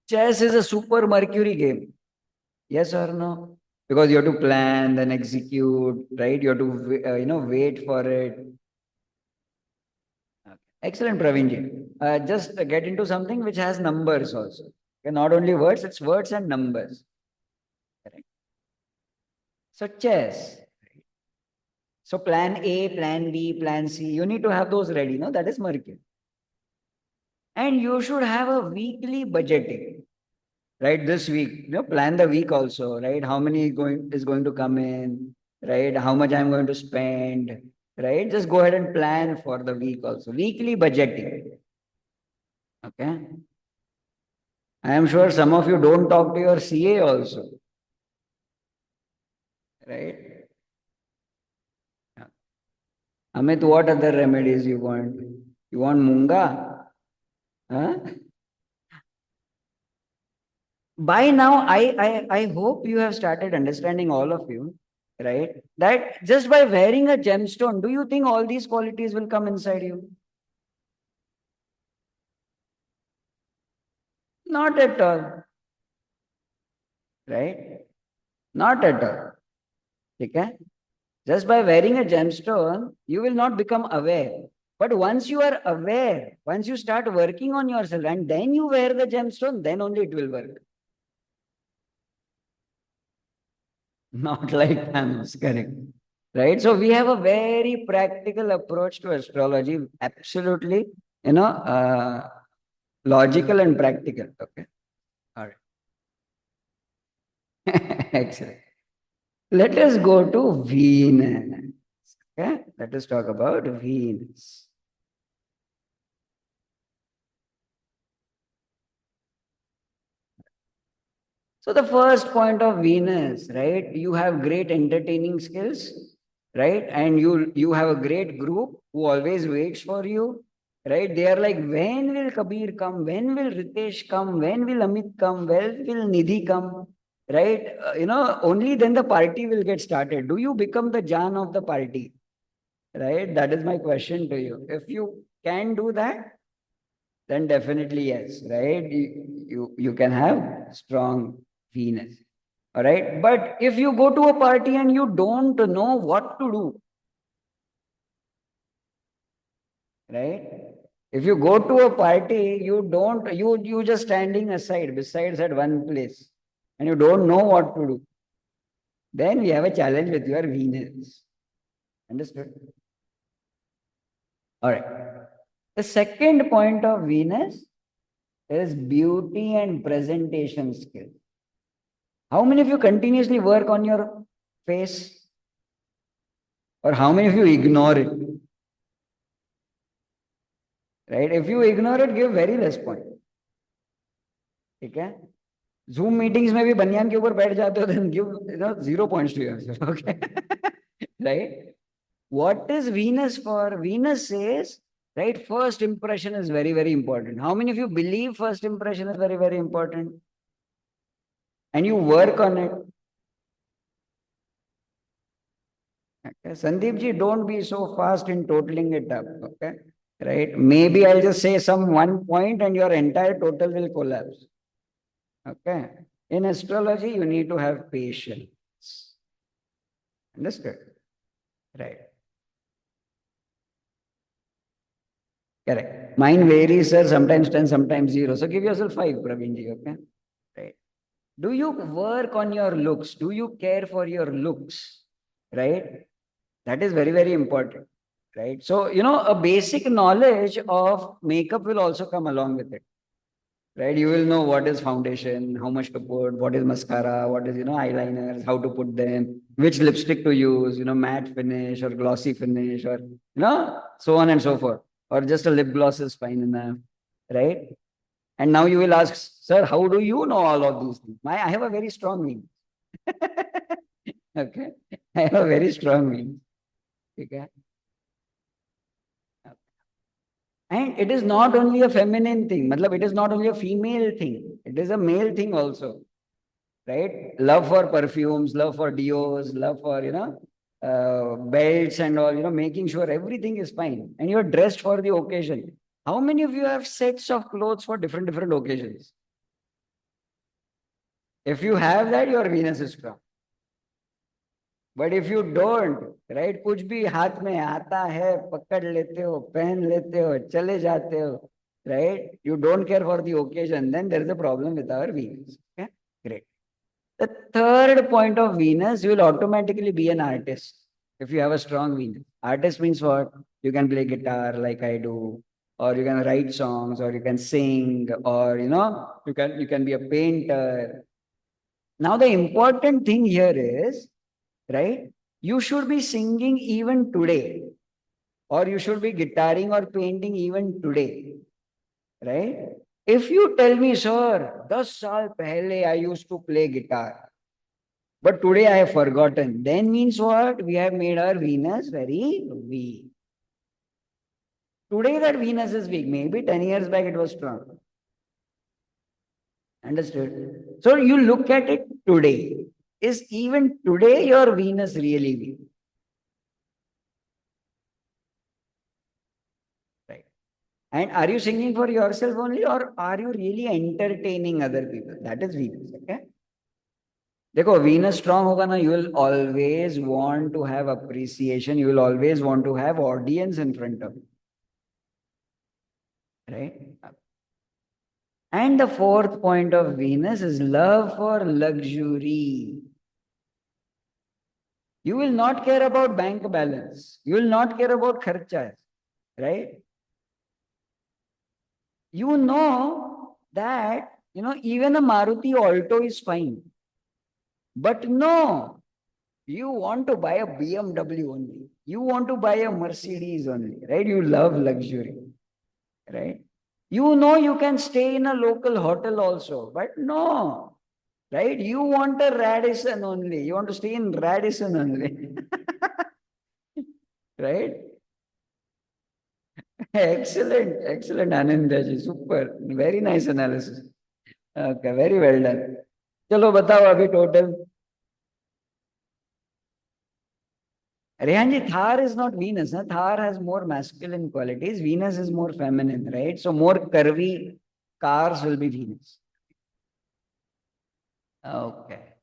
Chess is a super Mercury game. Yes or no? Because you have to plan, then execute, right? You have to, wait for it. Okay. Excellent, Praveenji. Just get into something which has numbers also. Okay, not only words, it's words and numbers. Correct. So chess. So plan A, plan B, plan C. You need to have those ready. No, that is Mercury. And you should have a weekly budgeting. Right, this week, plan the week also, right? How many is going to come in, right? How much I'm going to spend, right? Just go ahead and plan for the week also. Weekly budgeting. Okay. I am sure some of you don't talk to your CA also, right? Amit, what other remedies you want? You want munga? Huh? By now, I hope you have started understanding, all of you, right? That just by wearing a gemstone, do you think all these qualities will come inside you? Not at all, right? Not at all. Okay? Just by wearing a gemstone, you will not become aware. But once you are aware, once you start working on yourself and then you wear the gemstone, then only it will work. Not like Thanos, correct. Right? So we have a very practical approach to astrology. Absolutely, logical and practical. Okay. All right. Excellent. Let us go to Venus. Okay. Let us talk about Venus. So the first point of Venus, right? You have great entertaining skills, right? And you have a great group who always waits for you, right? They are like, when will Kabir come? When will Ritesh come? When will Amit come? When will Nidhi come? Right? Only then the party will get started. Do you become the Jan of the party? Right? That is my question to you. If you can do that, then definitely yes, right? You can have strong Venus. All right. But if you go to a party and you don't know what to do, right? If you go to a party, you just standing aside, besides at one place, and you don't know what to do, then we have a challenge with your Venus. Understood? All right. The second point of Venus is beauty and presentation skill. How many of you continuously work on your face? Or how many of you ignore it? Right? If you ignore it, give very less point. ठीक है? Zoom meetings में भी बनियान के ऊपर बैठ जाते हो, then give 0 points to yourself. Okay? Right? What is Venus for? Venus says, right, first impression is very, very important. How many of you believe first impression is very, very important? And you work on it. Okay. Sandeep ji, don't be so fast in totaling it up. Okay. right? Maybe I'll just say some one point and your entire total will collapse. Okay. In astrology, you need to have patience. Understood? Right. Correct. Mine varies, sir. Sometimes 10, sometimes 0. So give yourself 5, Praveenji. Okay. Right. Do you work on your looks? Do you care for your looks? Right. That is very, very important. Right. So, a basic knowledge of makeup will also come along with it. Right. You will know what is foundation, how much to put, what is mascara, what is, eyeliners, how to put them, which lipstick to use, matte finish or glossy finish or, so on and so forth. Or just a lip gloss is fine enough. Right. And now you will ask, sir, how do you know all of these things? I have a very strong wing. Okay. I have a very strong wing. Okay. And it is not only a feminine thing. Matlab, it is not only a female thing. It is a male thing also. Right? Love for perfumes, love for deos, love for, belts and all, making sure everything is fine. And you're dressed for the occasion. How many of you have sets of clothes for different occasions? If you have that, your Venus is strong. But if you don't, right, कुछ भी हाथ में आता है, पकड़ लेते हो, पहन लेते हो, चले जाते हो, right? You don't care for the occasion, then there is a problem with our Venus. Okay, great. The third point of Venus, you will automatically be an artist if you have a strong Venus. Artist means what? You can play guitar like I do, or you can write songs, or you can sing, or you can be a painter. Now the important thing here is, right? You should be singing even today, or you should be guitaring or painting even today, right? If you tell me, sir, 10 saal pehle I used to play guitar, but today I have forgotten, then means what? We have made our Venus very weak. Today that Venus is weak. Maybe 10 years back it was strong. Understood? So you look at it today. Is even today your Venus really weak? Right. And are you singing for yourself only, or are you really entertaining other people? That is Venus. Okay. देखो Venus strong होगा ना, you will always want to have appreciation, you will always want to have audience in front of you. Right? And the fourth point of Venus is love for luxury. You will not care about bank balance. You will not care about kharchas. Right? You know that, even a Maruti Alto is fine. But no, you want to buy a BMW only. You want to buy a Mercedes only, right? You love luxury, right? You know you can stay in a local hotel also, but no, right? You want a Radisson only. You want to stay in Radisson only, right? Excellent, excellent, Anandaji. Super. Very nice analysis. Okay, very well done. चलो बताओ अभी total. Rehanji, Thar is not Venus. Huh? Thar has more masculine qualities. Venus is more feminine, right? So more curvy cars will be Venus. Okay.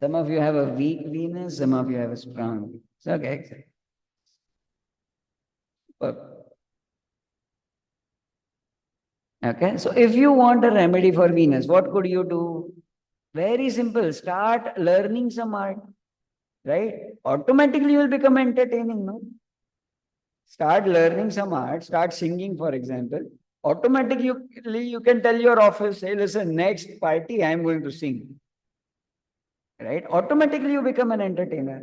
Some of you have a weak Venus, some of you have a strong Venus. Okay. Okay. So if you want a remedy for Venus, what could you do? Very simple. Start learning some art. Right? Automatically you will become entertaining, no? Start learning some art, start singing, for example. Automatically you can tell your office, hey, listen, next party I am going to sing. Right? Automatically you become an entertainer.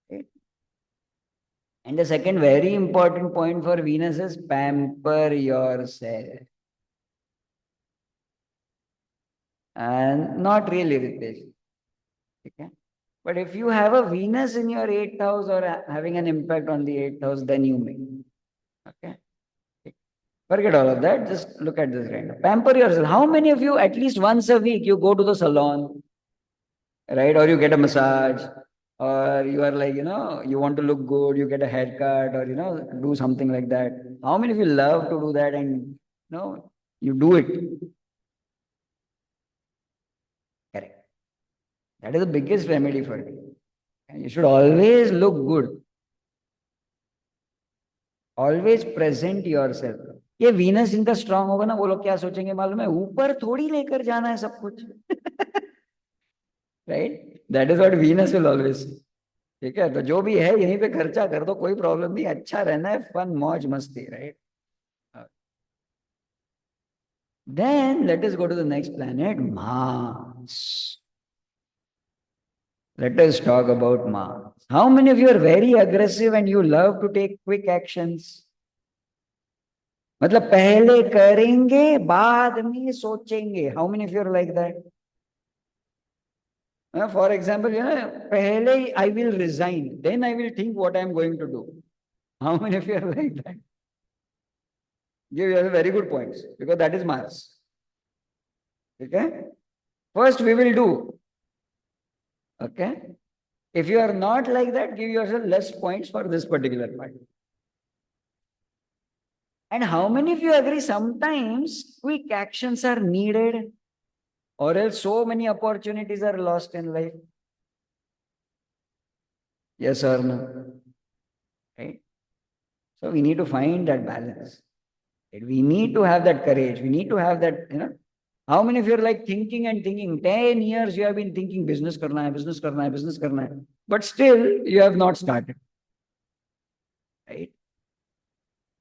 Right? And the second very important point for Venus is pamper yourself. And not really, Ritesh. Okay? But if you have a Venus in your 8th house or having an impact on the 8th house, then you may. Okay. Forget all of that. Just look at this right now. Pamper yourself. How many of you, at least once a week, you go to the salon, right? Or you get a massage, or you are like, you want to look good, you get a haircut, or, do something like that. How many of you love to do that and, you do it? Correct. That is the biggest remedy for it. And you should always look good. Always present yourself. ये Venus जिनका strong होगा ना, वो लोग क्या सोचेंगे मालूम है? ऊपर थोड़ी लेकर जाना है सब कुछ. Right, that is what Venus will always. ठीक है, तो जो भी है यहीं पे खर्चा कर दो, कोई प्रॉब्लम नहीं, अच्छा रहना है, फन मौज मस्ती. Right. Then let us go to the next planet, Mars. Let us talk about Mars. How many of you are very aggressive and you love to take quick actions? मतलब पहले करेंगे बाद में सोचेंगे. How many of you are like that? For example, पहले I will resign, then I will think what I am going to do. How many of you are like that? You have very good points because that is Mars. Okay? First we will do. Okay? If you are not like that, give yourself less points for this particular part. And how many of you agree sometimes quick actions are needed, or else so many opportunities are lost in life? Yes or no? Right? So we need to find that balance. Right? We need to have that courage. We need to have that, How many of you are like thinking and thinking? 10 years you have been thinking business karna hai, business karna hai, business karna hai. But still you have not started. Right?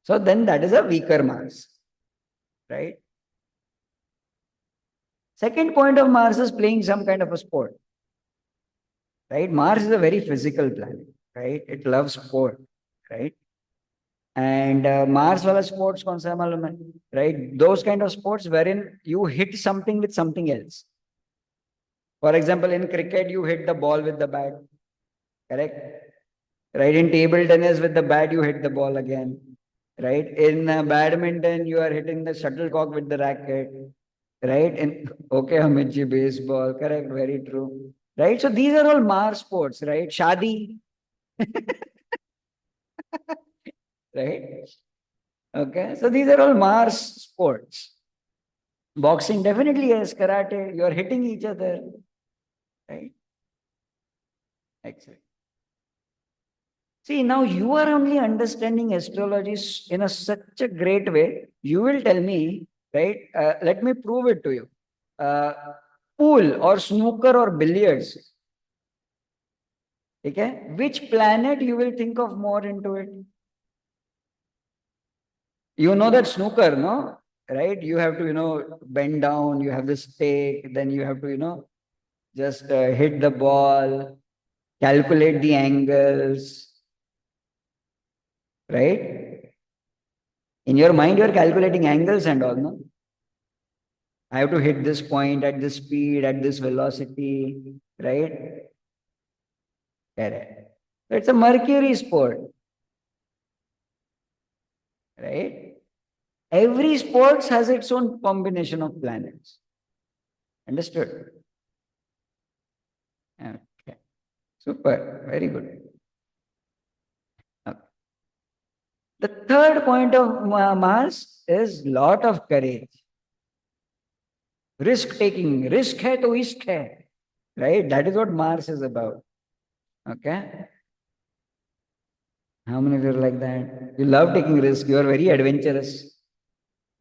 So then that is a weaker Mars. Right? Second point of Mars is playing some kind of a sport. Right? Mars is a very physical planet. Right? It loves sport. Right? And Mars wala sports kaun sa hai malum hai? Right? Those kind of sports wherein you hit something with something else. For example, in cricket, you hit the ball with the bat. Correct? Right? In table tennis, with the bat, you hit the ball again. Right? In badminton, you are hitting the shuttlecock with the racket. Right? In okay, Hamidji, baseball. Correct? Very true. Right? So these are all Mars sports, right? Shadi. Right? Okay. So these are all Mars sports. Boxing definitely yes, karate. You are hitting each other. Right? Excellent. See, now you are only understanding astrology in such a great way. You will tell me, right? Let me prove it to you. Uh, Pool or snooker or billiards. Okay? Which planet you will think of more into it? You know that snooker, no? Right? You have to, bend down, you have the stake, then you have to, just hit the ball, calculate the angles, right? In your mind, you are calculating angles and all, no? I have to hit this point at this speed, at this velocity, right? Correct. So it's a Mercury sport, right? Every sports has its own combination of planets. Understood? Okay. Super. Very good. Okay. The third point of Mars is lot of courage. Risk taking. Risk hai to ishq hai. Right? That is what Mars is about. Okay? How many of you are like that? You love taking risk. You are very adventurous.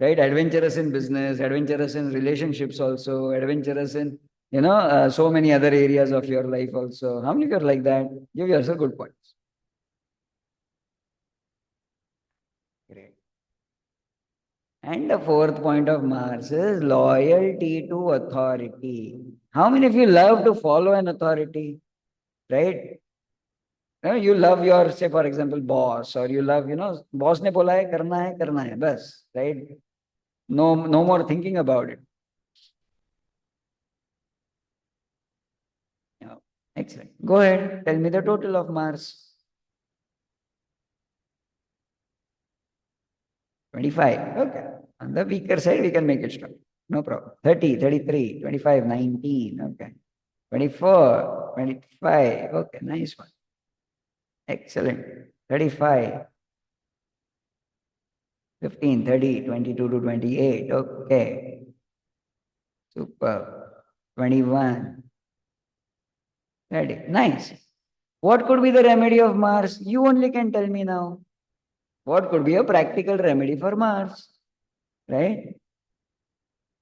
Right? Adventurous in business, adventurous in relationships also, adventurous in, so many other areas of your life also. How many of you are like that? Give yourself good points. Great. And the fourth point of Mars is loyalty to authority. How many of you love to follow an authority? Right? You love your, say, for example, boss, or you love, boss ne bola hai, bas, right? No more thinking about it. Yeah. Excellent. Go ahead. Tell me the total of Mars. 25. Okay. On the weaker side, we can make it strong. No problem. 30, 33, 25, 19. Okay. 24, 25. Okay, nice one. Excellent. 35, 15, 30, 22 to 28. Okay, super. 21, 30. Nice. What could be the remedy of Mars? You only can tell me now. What could be a practical remedy for Mars? Right?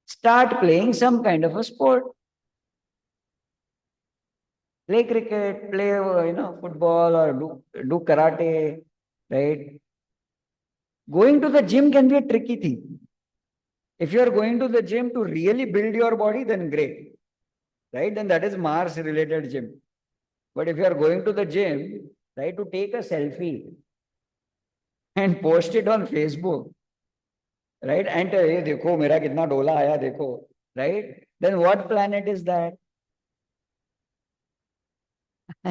Start playing some kind of a sport. Play cricket, play football, or do karate, right? Going to the gym can be a tricky thing. If you are going to the gym to really build your body, then great, right? Then that is Mars related gym. But if you are going to the gym, right, to take a selfie and post it on Facebook, right, and tell, hey, देखो मेरा कितना डोला आया देखो, right? Then what planet is that?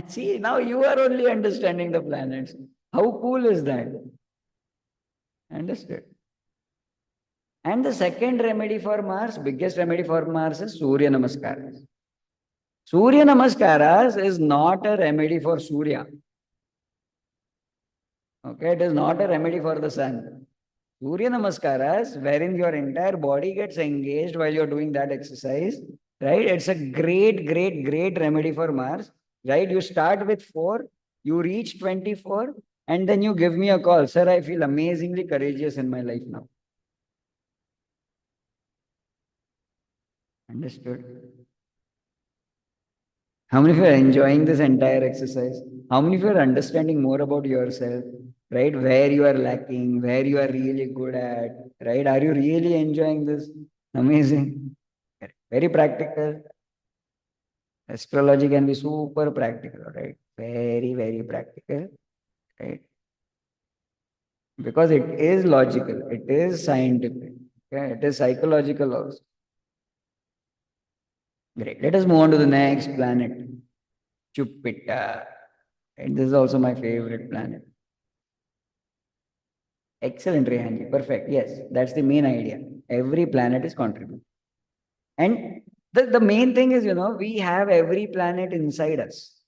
See, now you are only understanding the planets. How cool is that? Understood. And the second remedy for Mars, biggest remedy for Mars is Surya Namaskaras. Surya Namaskaras is not a remedy for Surya. Okay, it is not a remedy for the sun. Surya Namaskaras, wherein your entire body gets engaged while you're doing that exercise, right? It's a great, great, great remedy for Mars, right? You start with 4, you reach 24, and then you give me a call. Sir, I feel amazingly courageous in my life now. Understood? How many of you are enjoying this entire exercise? How many of you are understanding more about yourself, right? Where you are lacking, where you are really good at, right? Are you really enjoying this? Amazing. Very practical. Astrology can be super practical, right? Very, very practical, right? Because it is logical, it is scientific, okay? It is psychological also. Great. Let us move on to the next planet, Jupiter. And this is also my favorite planet. Excellent, Rehanji. Perfect. Yes, that's the main idea. Every planet is contributing. And the main thing is, we have every planet inside us.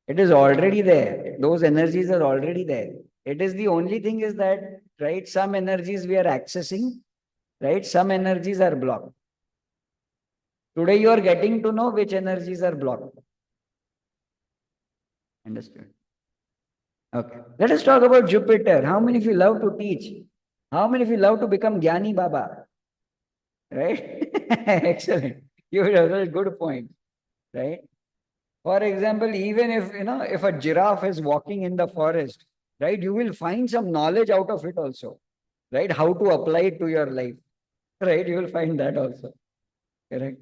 It is already there. Those energies are already there. It is the only thing is that, right, some energies we are accessing, right? Some energies are blocked. Today you are getting to know which energies are blocked. Understood? Okay. Let us talk about Jupiter. How many of you love to teach? How many of you love to become Gyani Baba? Right? Excellent. You have a good point. Right? For example, even if a giraffe is walking in the forest, right, you will find some knowledge out of it also. Right? How to apply it to your life. Right? You will find that also. Correct.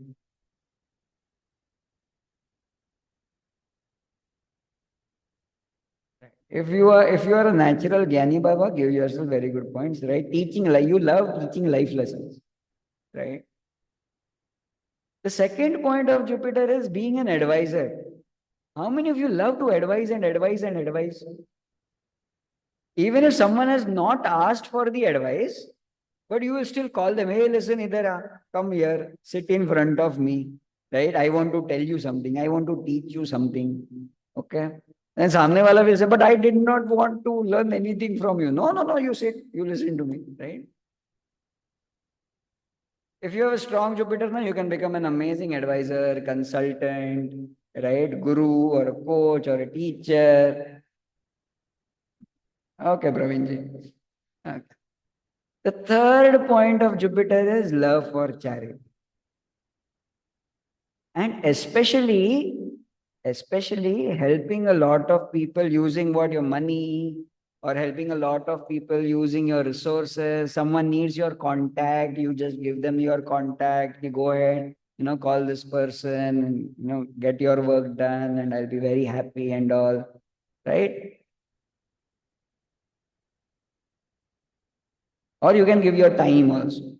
If you are a natural Gyani Baba, give yourself very good points, right? Teaching, like you love teaching life lessons, right? The second point of Jupiter is being an advisor. How many of you love to advise and advise and advise? Even if someone has not asked for the advice, but you will still call them, hey, listen, idhar, come here, sit in front of me, right? I want to tell you something. I want to teach you something. Okay. And Samne wala will say, but I did not want to learn anything from you. No, no, no, you sit, you listen to me, right? If you have a strong Jupiter, now you can become an amazing advisor, consultant, right? Guru or a coach or a teacher. Okay, Pravinji. Okay. The third point of Jupiter is love for charity. And especially helping a lot of people using what your money or helping a lot of people using your resources. Someone needs your contact, you just give them your contact, you go ahead, call this person and get your work done and I'll be very happy and all, right? Or you can give your time also.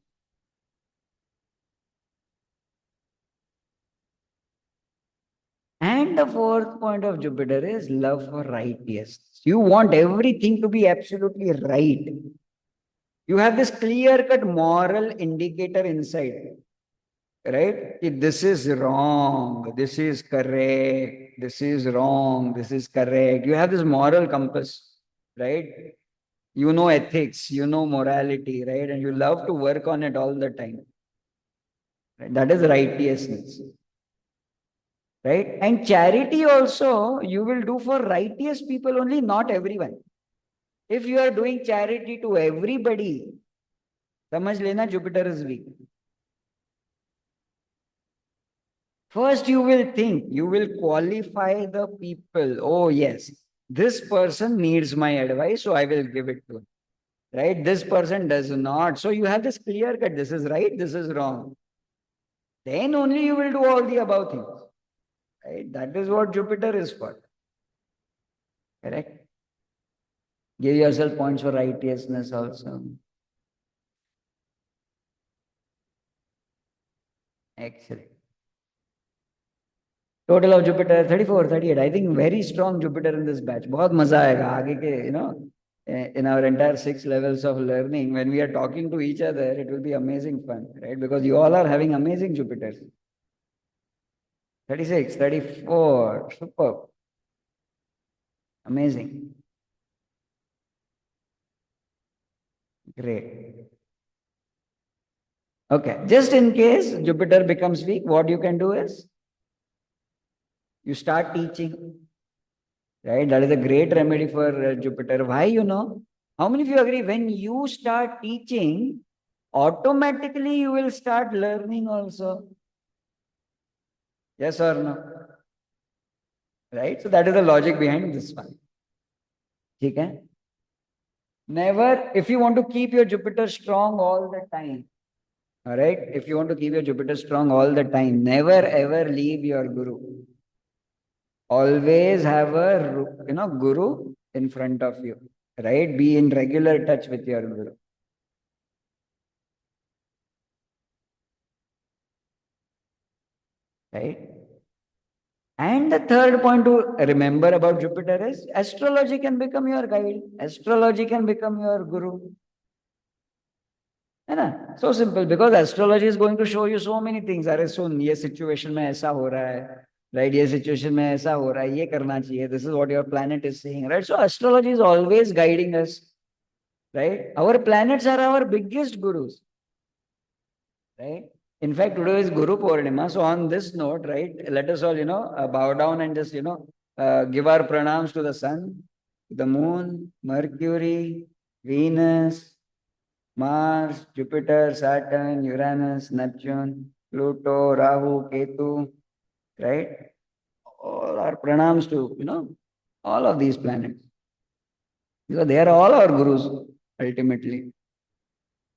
And the fourth point of Jupiter is love for righteousness. You want everything to be absolutely right. You have this clear cut moral indicator inside. right? This is wrong, this is correct, this is wrong, this is correct. You have this moral compass, right? You know ethics, you know morality, right? And you love to work on it all the time. Right? That is righteousness, right? And charity also you will do for righteous people only, not everyone. If you are doing charity to everybody, समझ लेना Jupiter is weak. First, you will think, you will qualify the people. Oh, yes, this person needs my advice, so I will give it to him. Right? This person does not. So you have this clear cut. This is right, this is wrong. Then only you will do all the above things. Right? That is what Jupiter is for. Correct? Give yourself points for righteousness also. Excellent. Total of Jupiter 34, 38. I think very strong Jupiter in this batch. बहुत मजा आएगा आगे के, in our entire 6 levels of learning, when we are talking to each other, it will be amazing fun, right? Because you all are having amazing Jupiters. 36, 34, superb. Amazing. Great. Okay, just in case Jupiter becomes weak, what you can do is you start teaching, right? That is a great remedy for Jupiter. Why, How many of you agree when you start teaching, automatically you will start learning also? Yes or no? Right? So that is the logic behind this one. Okay? Never, if you want to keep your Jupiter strong all the time, all right? If you want to keep your Jupiter strong all the time, never ever leave your guru. Always have a, guru in front of you, right? Be in regular touch with your guru. Right? And the third point to remember about Jupiter is astrology can become your guide. Astrology can become your guru. है ना? So simple, because astrology is going to show you so many things. अरे सुन, ये situation में ऐसा हो रहा है, right? ये situation में ऐसा हो रहा है, ये करना चाहिए. This is what your planet is saying, right? So astrology is always guiding us, right? Our planets are our biggest gurus, right? In fact, today is Guru Purnima. So on this note, right, let us all, bow down and just, give our pranams to the sun, the moon, Mercury, Venus, Mars, Jupiter, Saturn, Uranus, Neptune, Pluto, Rahu, Ketu, right? All our pranams to, all of these planets. Because they are all our gurus, ultimately.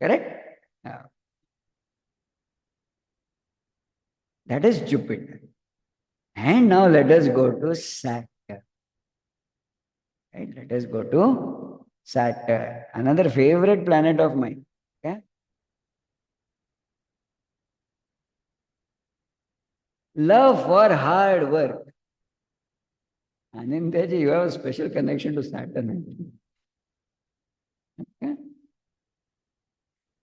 Correct? Yeah. That is Jupiter. And now let us go to Saturn. Right? Let us go to Saturn, another favorite planet of mine. Okay? Love for hard work. Anindyaji, you have a special connection to Saturn. Okay?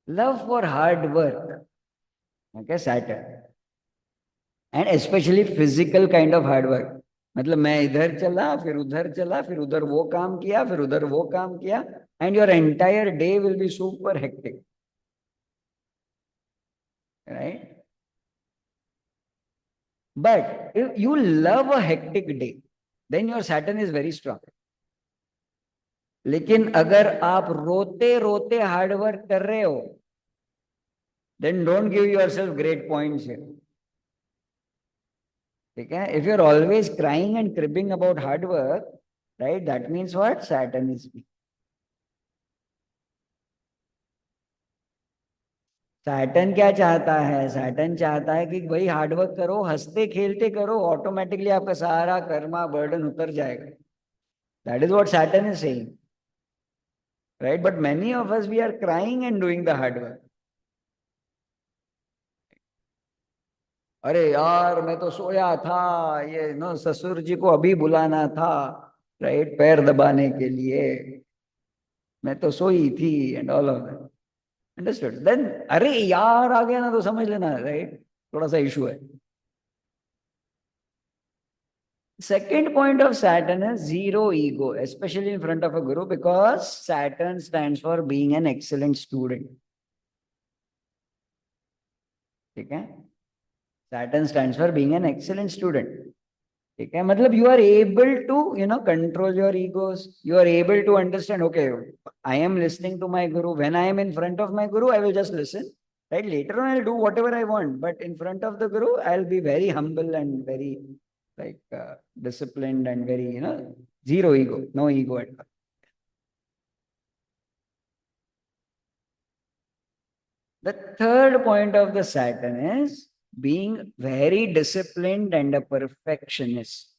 Love for hard work. Okay, Saturn. And especially physical kind of hard work. मतलब मैं इधर चला फिर उधर चला फिर उधर वो काम किया फिर उधर वो काम किया and your entire day will be super hectic, right? But if you love a hectic day, then your Saturn is very strong. लेकिन अगर आप रोते रोते हार्ड वर्क कर रहे हो, then don't give yourself great points here. Okay? If you're always crying and cribbing about hard work, right, that means what? Saturn is weak. Saturn क्या चाहता है? सैटर्न चाहता है कि भाई हार्डवर्क करो, हंसते खेलते करो, ऑटोमेटिकली आपका सारा कर्मा बर्डन उतर जाएगा. That is what Saturn is saying, right? But many of us we are crying and doing the hard work. अरे यार मैं तो सोया था, ये ससुर जी को अभी बुलाना था, राइट, पैर दबाने के लिए, मैं तो सोई थी and all of that. Understood? Then अरे यार आ गया ना तो समझ लेना, राइट? थोड़ा सा इशू है. Second point of Saturn is zero ego, especially in front of a guru, because Saturn stands for being an excellent student. Okay? Saturn stands for being an excellent student. Okay? मतलब you are able to control your egos. You are able to understand, okay, I am listening to my guru. When I am in front of my guru, I will just listen. Right? Later on, I'll do whatever I want. But in front of the guru, I'll be very humble and very disciplined and very zero ego, no ego at all. The third point of the Saturn is being very disciplined and a perfectionist.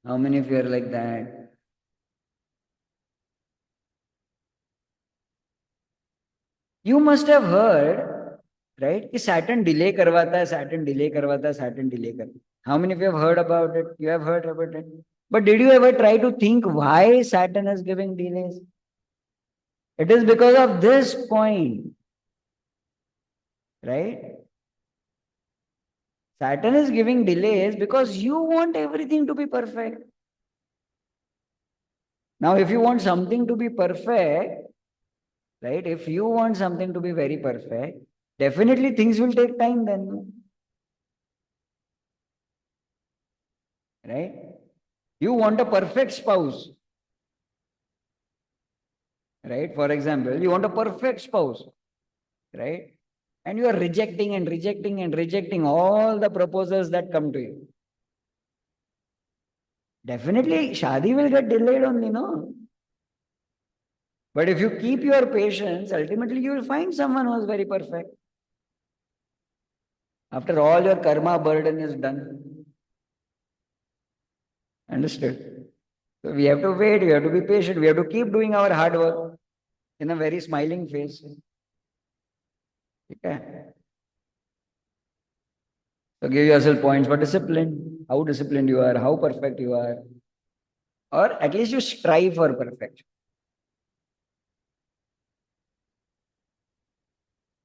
How many of you are like that? You must have heard, right? कि Saturn delay करवाता है, Saturn delay करवाता है, Saturn delay करवाता है. How many of you have heard about it? You have heard about it. But did you ever try to think why Saturn is giving delays? It is because of this point, right? Saturn is giving delays because you want everything to be perfect. Now, if you want something to be perfect, right? If you want something to be very perfect, definitely things will take time then, right? You want a perfect spouse, right? For example, you want a perfect spouse, right? And you are rejecting and rejecting and rejecting all the proposals that come to you. Definitely, shadi will get delayed only, no? But if you keep your patience, ultimately you will find someone who is very perfect. After all your karma burden is done. Understood? So we have to wait, we have to be patient, we have to keep doing our hard work in a very smiling face. Okay. So give yourself points for discipline, how disciplined you are, how perfect you are, or at least you strive for perfection.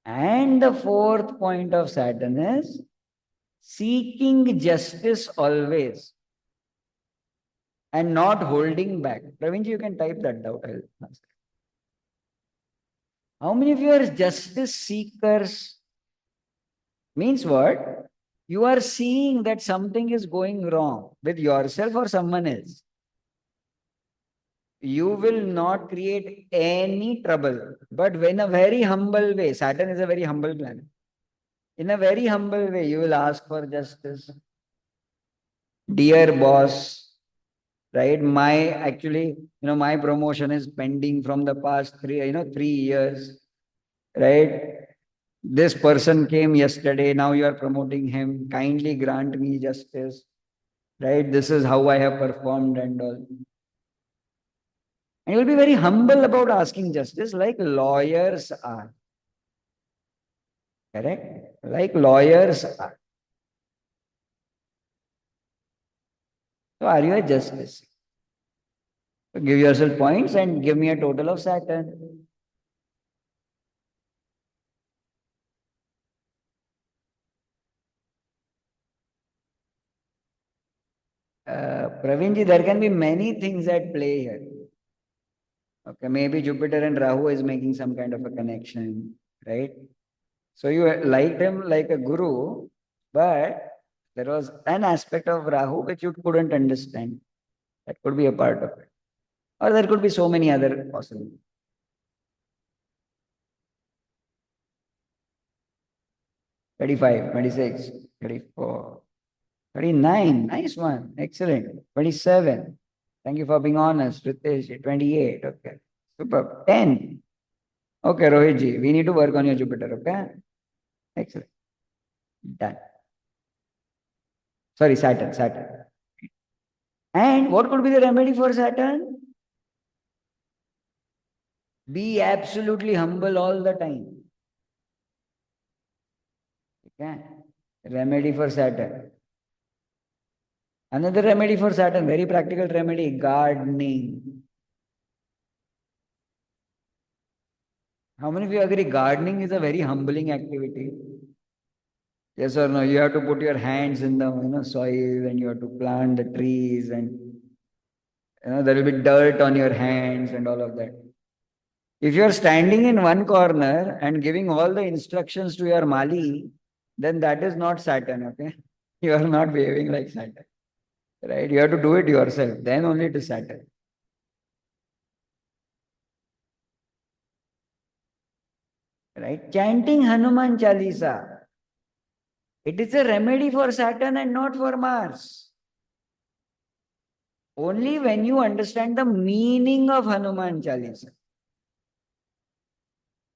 And the fourth point of Saturn is seeking justice always and not holding back. Pravinji, you can type that out. How many of you are justice seekers? Means what? You are seeing that something is going wrong with yourself or someone else. You will not create any trouble. But in a very humble way, Saturn is a very humble planet. In a very humble way, you will ask for justice. Dear boss, right? My promotion is pending from the past 3 years, right? This person came yesterday, now you are promoting him. Kindly grant me justice, right? This is how I have performed and all. And you will be very humble about asking justice, like lawyers are. Correct? Like lawyers are. So are you a justice? So give yourself points and give me a total of Saturn. Pravinji, there can be many things at play here. Okay, maybe Jupiter and Rahu is making some kind of a connection, right? So you liked him like a guru, but there was an aspect of Rahu which you couldn't understand. That could be a part of it. Or there could be so many other possibilities. 35, 26, 34, 39. Nice one. Excellent. 27. Thank you for being honest. Ritesh, 28. Okay. Super. 10. Okay, Rohitji, we need to work on your Jupiter. Okay. Excellent. Done. Sorry, Saturn. Saturn. And what could be the remedy for Saturn? Be absolutely humble all the time. Okay. Remedy for Saturn. Another remedy for Saturn, very practical remedy, gardening. How many of you agree gardening is a very humbling activity? Yes or no? You have to put your hands in the soil and you have to plant the trees and there will be dirt on your hands and all of that. If you are standing in one corner and giving all the instructions to your Mali, then that is not Saturn, okay? You are not behaving like Saturn, right? You have to do it yourself. Then only it is Saturn, right? Chanting Hanuman Chalisa. It is a remedy for Saturn and not for Mars. Only when you understand the meaning of Hanuman Chalisa.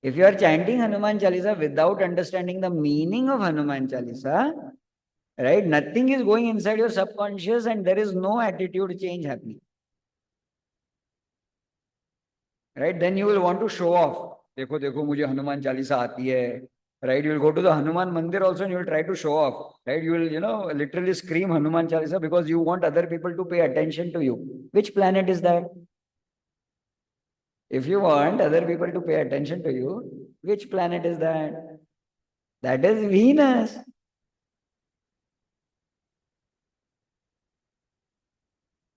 If you are chanting Hanuman Chalisa without understanding the meaning of Hanuman Chalisa, right, nothing is going inside your subconscious and there is no attitude change happening. Right? Then you will want to show off. देखो देखो मुझे हनुमान चालीसा आती है. Right? You will go to the Hanuman Mandir also and you will try to show off. Right? You will, literally scream Hanuman Chalisa because you want other people to pay attention to you. Which planet is that? If you want other people to pay attention to you, which planet is that? That is Venus.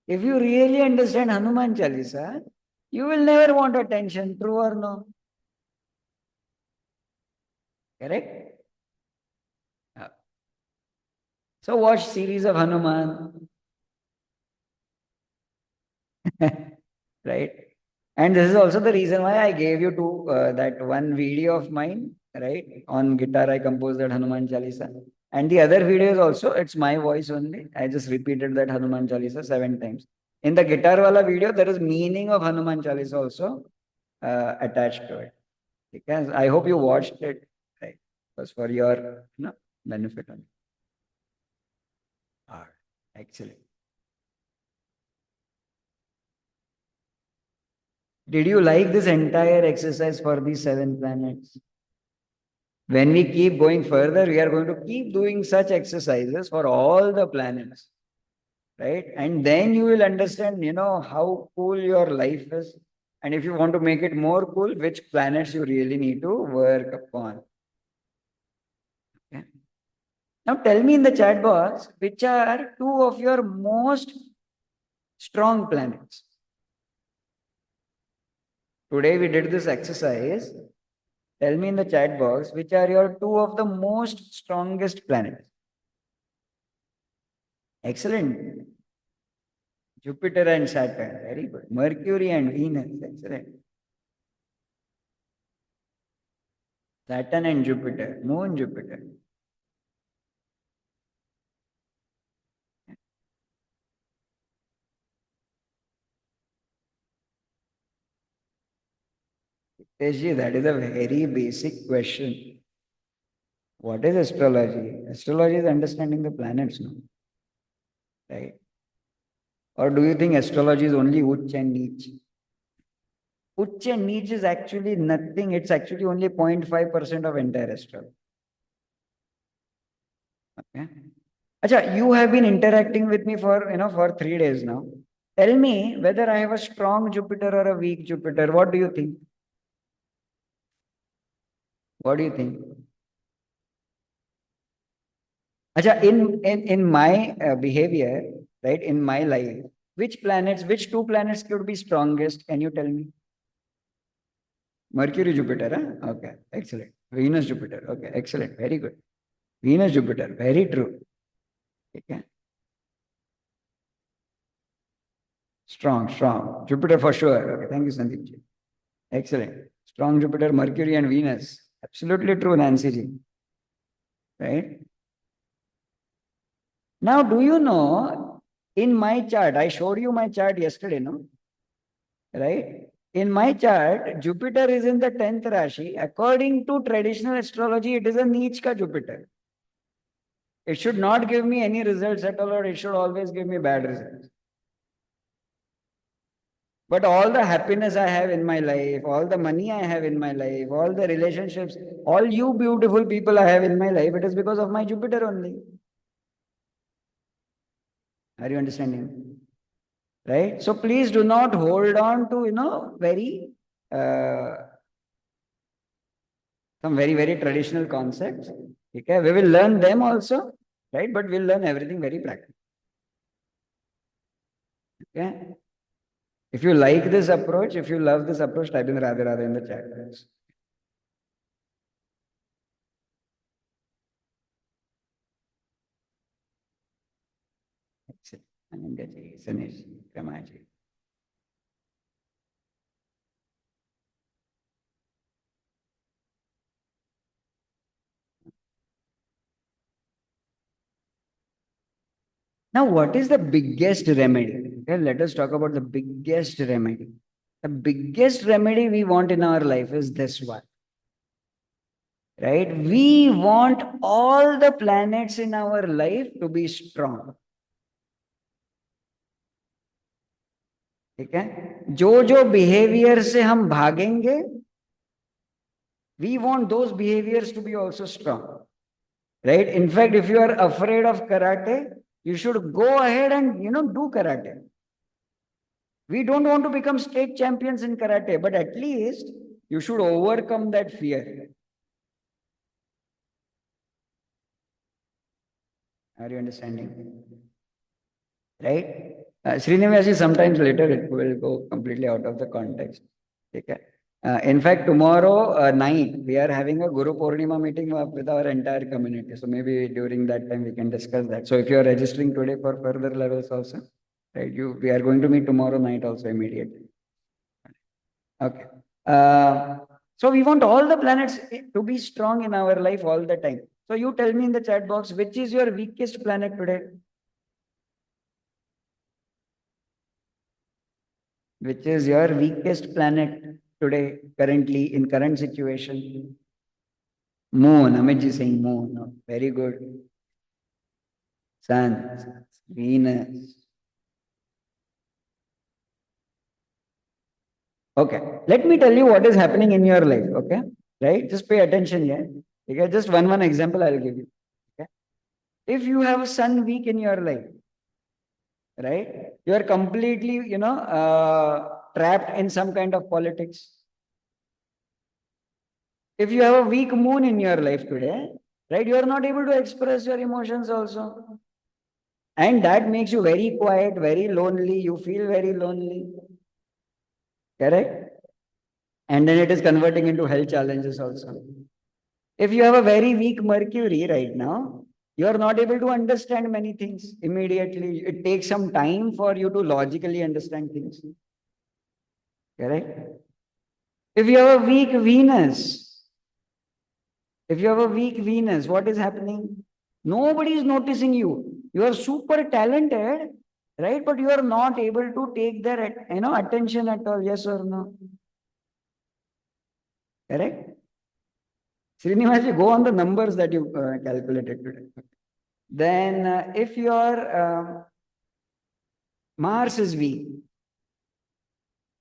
If you really understand Hanuman Chalisa, you will never want attention, true or no? Correct? So watch series of Hanuman. Right? And this is also the reason why I gave you that one video of mine, right? On guitar, I composed that Hanuman Chalisa. And the other video is also, it's my voice only. I just repeated that Hanuman Chalisa 7 times. In the guitar wala video, there is meaning of Hanuman Chalisa also attached to it. Because I hope you watched it, right? It was for your benefit only. All right. Excellent. Did you like this entire exercise for these 7 planets? When we keep going further, we are going to keep doing such exercises for all the planets, right? And then you will understand, how cool your life is. And if you want to make it more cool, which planets you really need to work upon. Okay. Now tell me in the chat box, which are 2 of your most strong planets? Today we did this exercise. Tell me in the chat box, which are your 2 of the most strongest planets? Excellent. Jupiter and Saturn. Very good. Mercury and Venus. Excellent. Saturn and Jupiter. Moon, Jupiter. Hitesh, that is a very basic question. What is astrology? Astrology is understanding the planets, no? Right? Or do you think astrology is only Uch and Neech? Uch and Neech is actually nothing. It's actually only 0.5% of entire astrology. Okay. Acha, you have been interacting with me for 3 days now. Tell me whether I have a strong Jupiter or a weak Jupiter. What do you think? What do you think? Acha, in my behavior, right, in my life, which 2 planets could be strongest? Can you tell me? Mercury, Jupiter, huh? Okay, excellent. Venus, Jupiter. Okay, excellent. Very good. Venus, Jupiter. Very true. Okay. Strong. Jupiter for sure. Okay, thank you, Sandeep ji. Excellent. Strong Jupiter, Mercury, and Venus. Absolutely true, Nancy ji. Right? Now, do you know, in my chart, I showed you my chart yesterday, no? Right? In my chart, Jupiter is in the 10th Rashi. According to traditional astrology, it is a Neech ka Jupiter. It should not give me any results at all, or it should always give me bad results. But all the happiness I have in my life, all the money I have in my life, all the relationships, all you beautiful people I have in my life, it is because of my Jupiter only. Are you understanding? Right? So please do not hold on to, very Some very, very traditional concepts. Okay, we will learn them also, right? But we'll learn everything very practical. Okay. If you like this approach, if you love this approach, type in Radhe Radhe in the chat box. Excellent. Anandaji, Sanesh, Ramaji. Now, what is the biggest remedy? Okay, let us talk about the biggest remedy. The biggest remedy we want in our life is this one, right? We want all the planets in our life to be strong. ठीक है जो जो behaviour से हम भागेंगे we want those behaviors to be also strong, right? In fact, if you are afraid of karate, you should go ahead and do karate. We don't want to become state champions in karate, but at least you should overcome that fear. Are you understanding? Right? Srinivasi, sometimes later it will go completely out of the context. Okay. In fact, tomorrow night, we are having a Guru Purnima meeting with our entire community. So maybe during that time, we can discuss that. So if you are registering today for further levels also, right, we are going to meet tomorrow night also immediately. Okay. So we want all the planets to be strong in our life all the time. So you tell me in the chat box, which is your weakest planet today? Which is your weakest planet today, currently, in current situation? Moon. Amit ji saying moon. Oh, very good. Sun, Venus. Okay. Let me tell you what is happening in your life. Okay. Right? Just pay attention here. Okay. Just one example I'll give you. Okay. If you have a sun week in your life, right? You are completely, trapped in some kind of politics. If you have a weak moon in your life today, right, you are not able to express your emotions also. And that makes you very quiet, very lonely. You feel very lonely. Correct? And then it is converting into health challenges also. If you have a very weak Mercury right now, you are not able to understand many things immediately. It takes some time for you to logically understand things. Correct? If you have a weak Venus, what is happening? Nobody is noticing you. You are super talented, right? But you are not able to take their, attention at all. Yes or no? Correct? Srinivas, go on the numbers that you calculated today. Then, if your Mars is weak,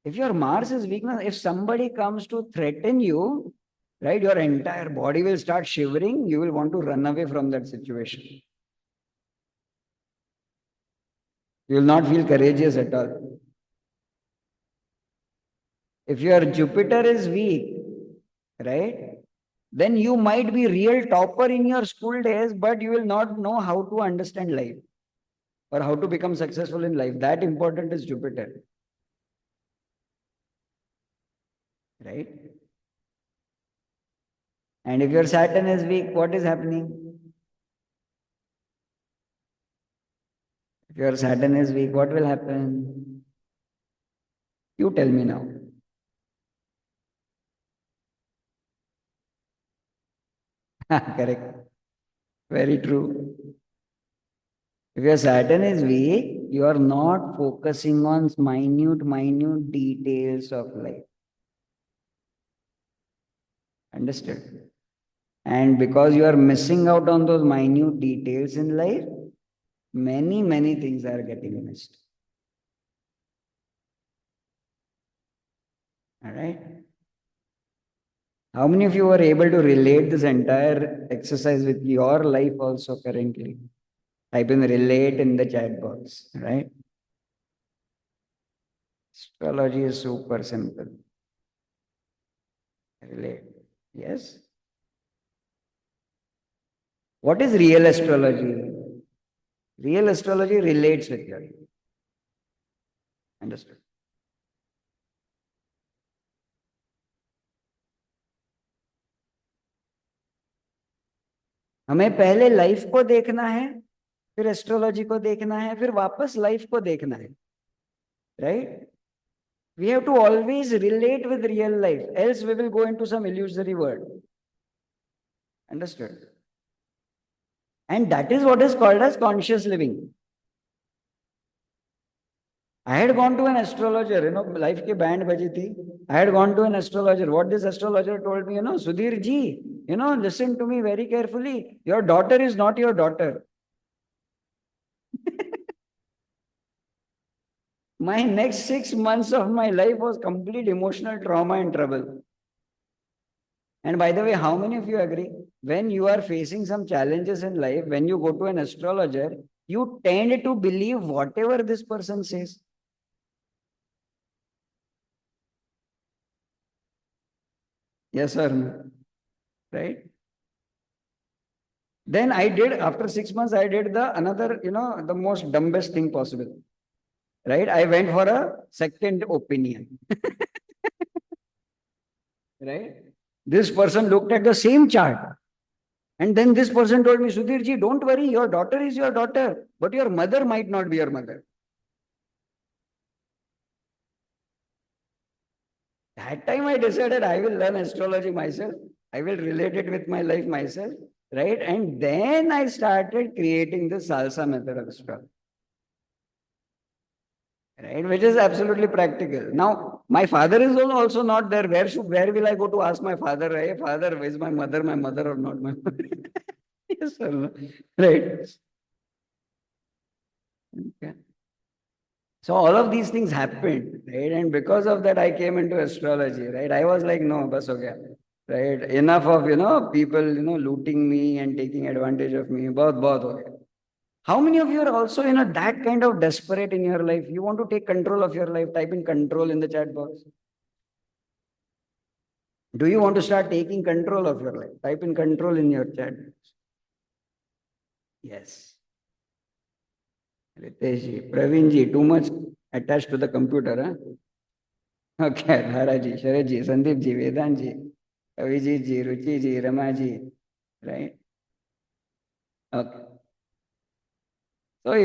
if somebody comes to threaten you, right, your entire body will start shivering. You will want to run away from that situation. You will not feel courageous at all. If your Jupiter is weak, right, then you might be real topper in your school days, but you will not know how to understand life or how to become successful in life. That important is Jupiter, right? And if your Saturn is weak, what is happening? If your Saturn is weak, what will happen? You tell me now. Correct. Very true. If your Saturn is weak, you are not focusing on minute details of life. Understood? And because you are missing out on those minute details in life, many things are getting missed. All right? How many of you are able to relate this entire exercise with your life also currently? Type in relate in the chat box, right? Astrology is super simple. Relate. Yes? What is real astrology? Real astrology relates with your. Understood? हमें पहले life को देखना है, फिर astrology को देखना है, फिर वापस लाइफ को देखना है, right? We have to always relate with real life, else we will go into some illusory world. Understood? And that is what is called as conscious living. I had gone to an astrologer, life ki band baji thi. I had gone to an astrologer. What this astrologer told me, Sudhir ji, listen to me very carefully. Your daughter is not your daughter. My next 6 months of my life was complete emotional trauma and trouble. And by the way, how many of you agree? When you are facing some challenges in life, when you go to an astrologer, you tend to believe whatever this person says. Yes or no? Right? Then I did, after 6 months, I did the another, the most dumbest thing possible. Right? I went for a second opinion. Right? This person looked at the same chart. And then this person told me, Sudhir ji, don't worry, your daughter is your daughter, but your mother might not be your mother. That time I decided I will learn astrology myself. I will relate it with my life myself, right? And then I started creating the salsa method of astrology, right? Which is absolutely practical. Now, my father is also not there. Where will I go to ask my father, hey, father, is my mother or not my mother? Yes or no? Right. Okay. So all of these things happened, right? And because of that, I came into astrology, right? I was like, no, bas ho gaya, right? Enough of, people, looting me and taking advantage of me. Bahut ho gaya. How many of you are also, that kind of desperate in your life? You want to take control of your life? Type in control in the chat box. Do you want to start taking control of your life? Type in control in your chat. Yes. Ritesh ji, Praveen ji, too much attached to the computer, huh? Okay, Dhara ji, Sharad ji, Sandeep ji, Vedant ji, Avijit ji, Ruchi ji, Rama ji, right? Okay. So if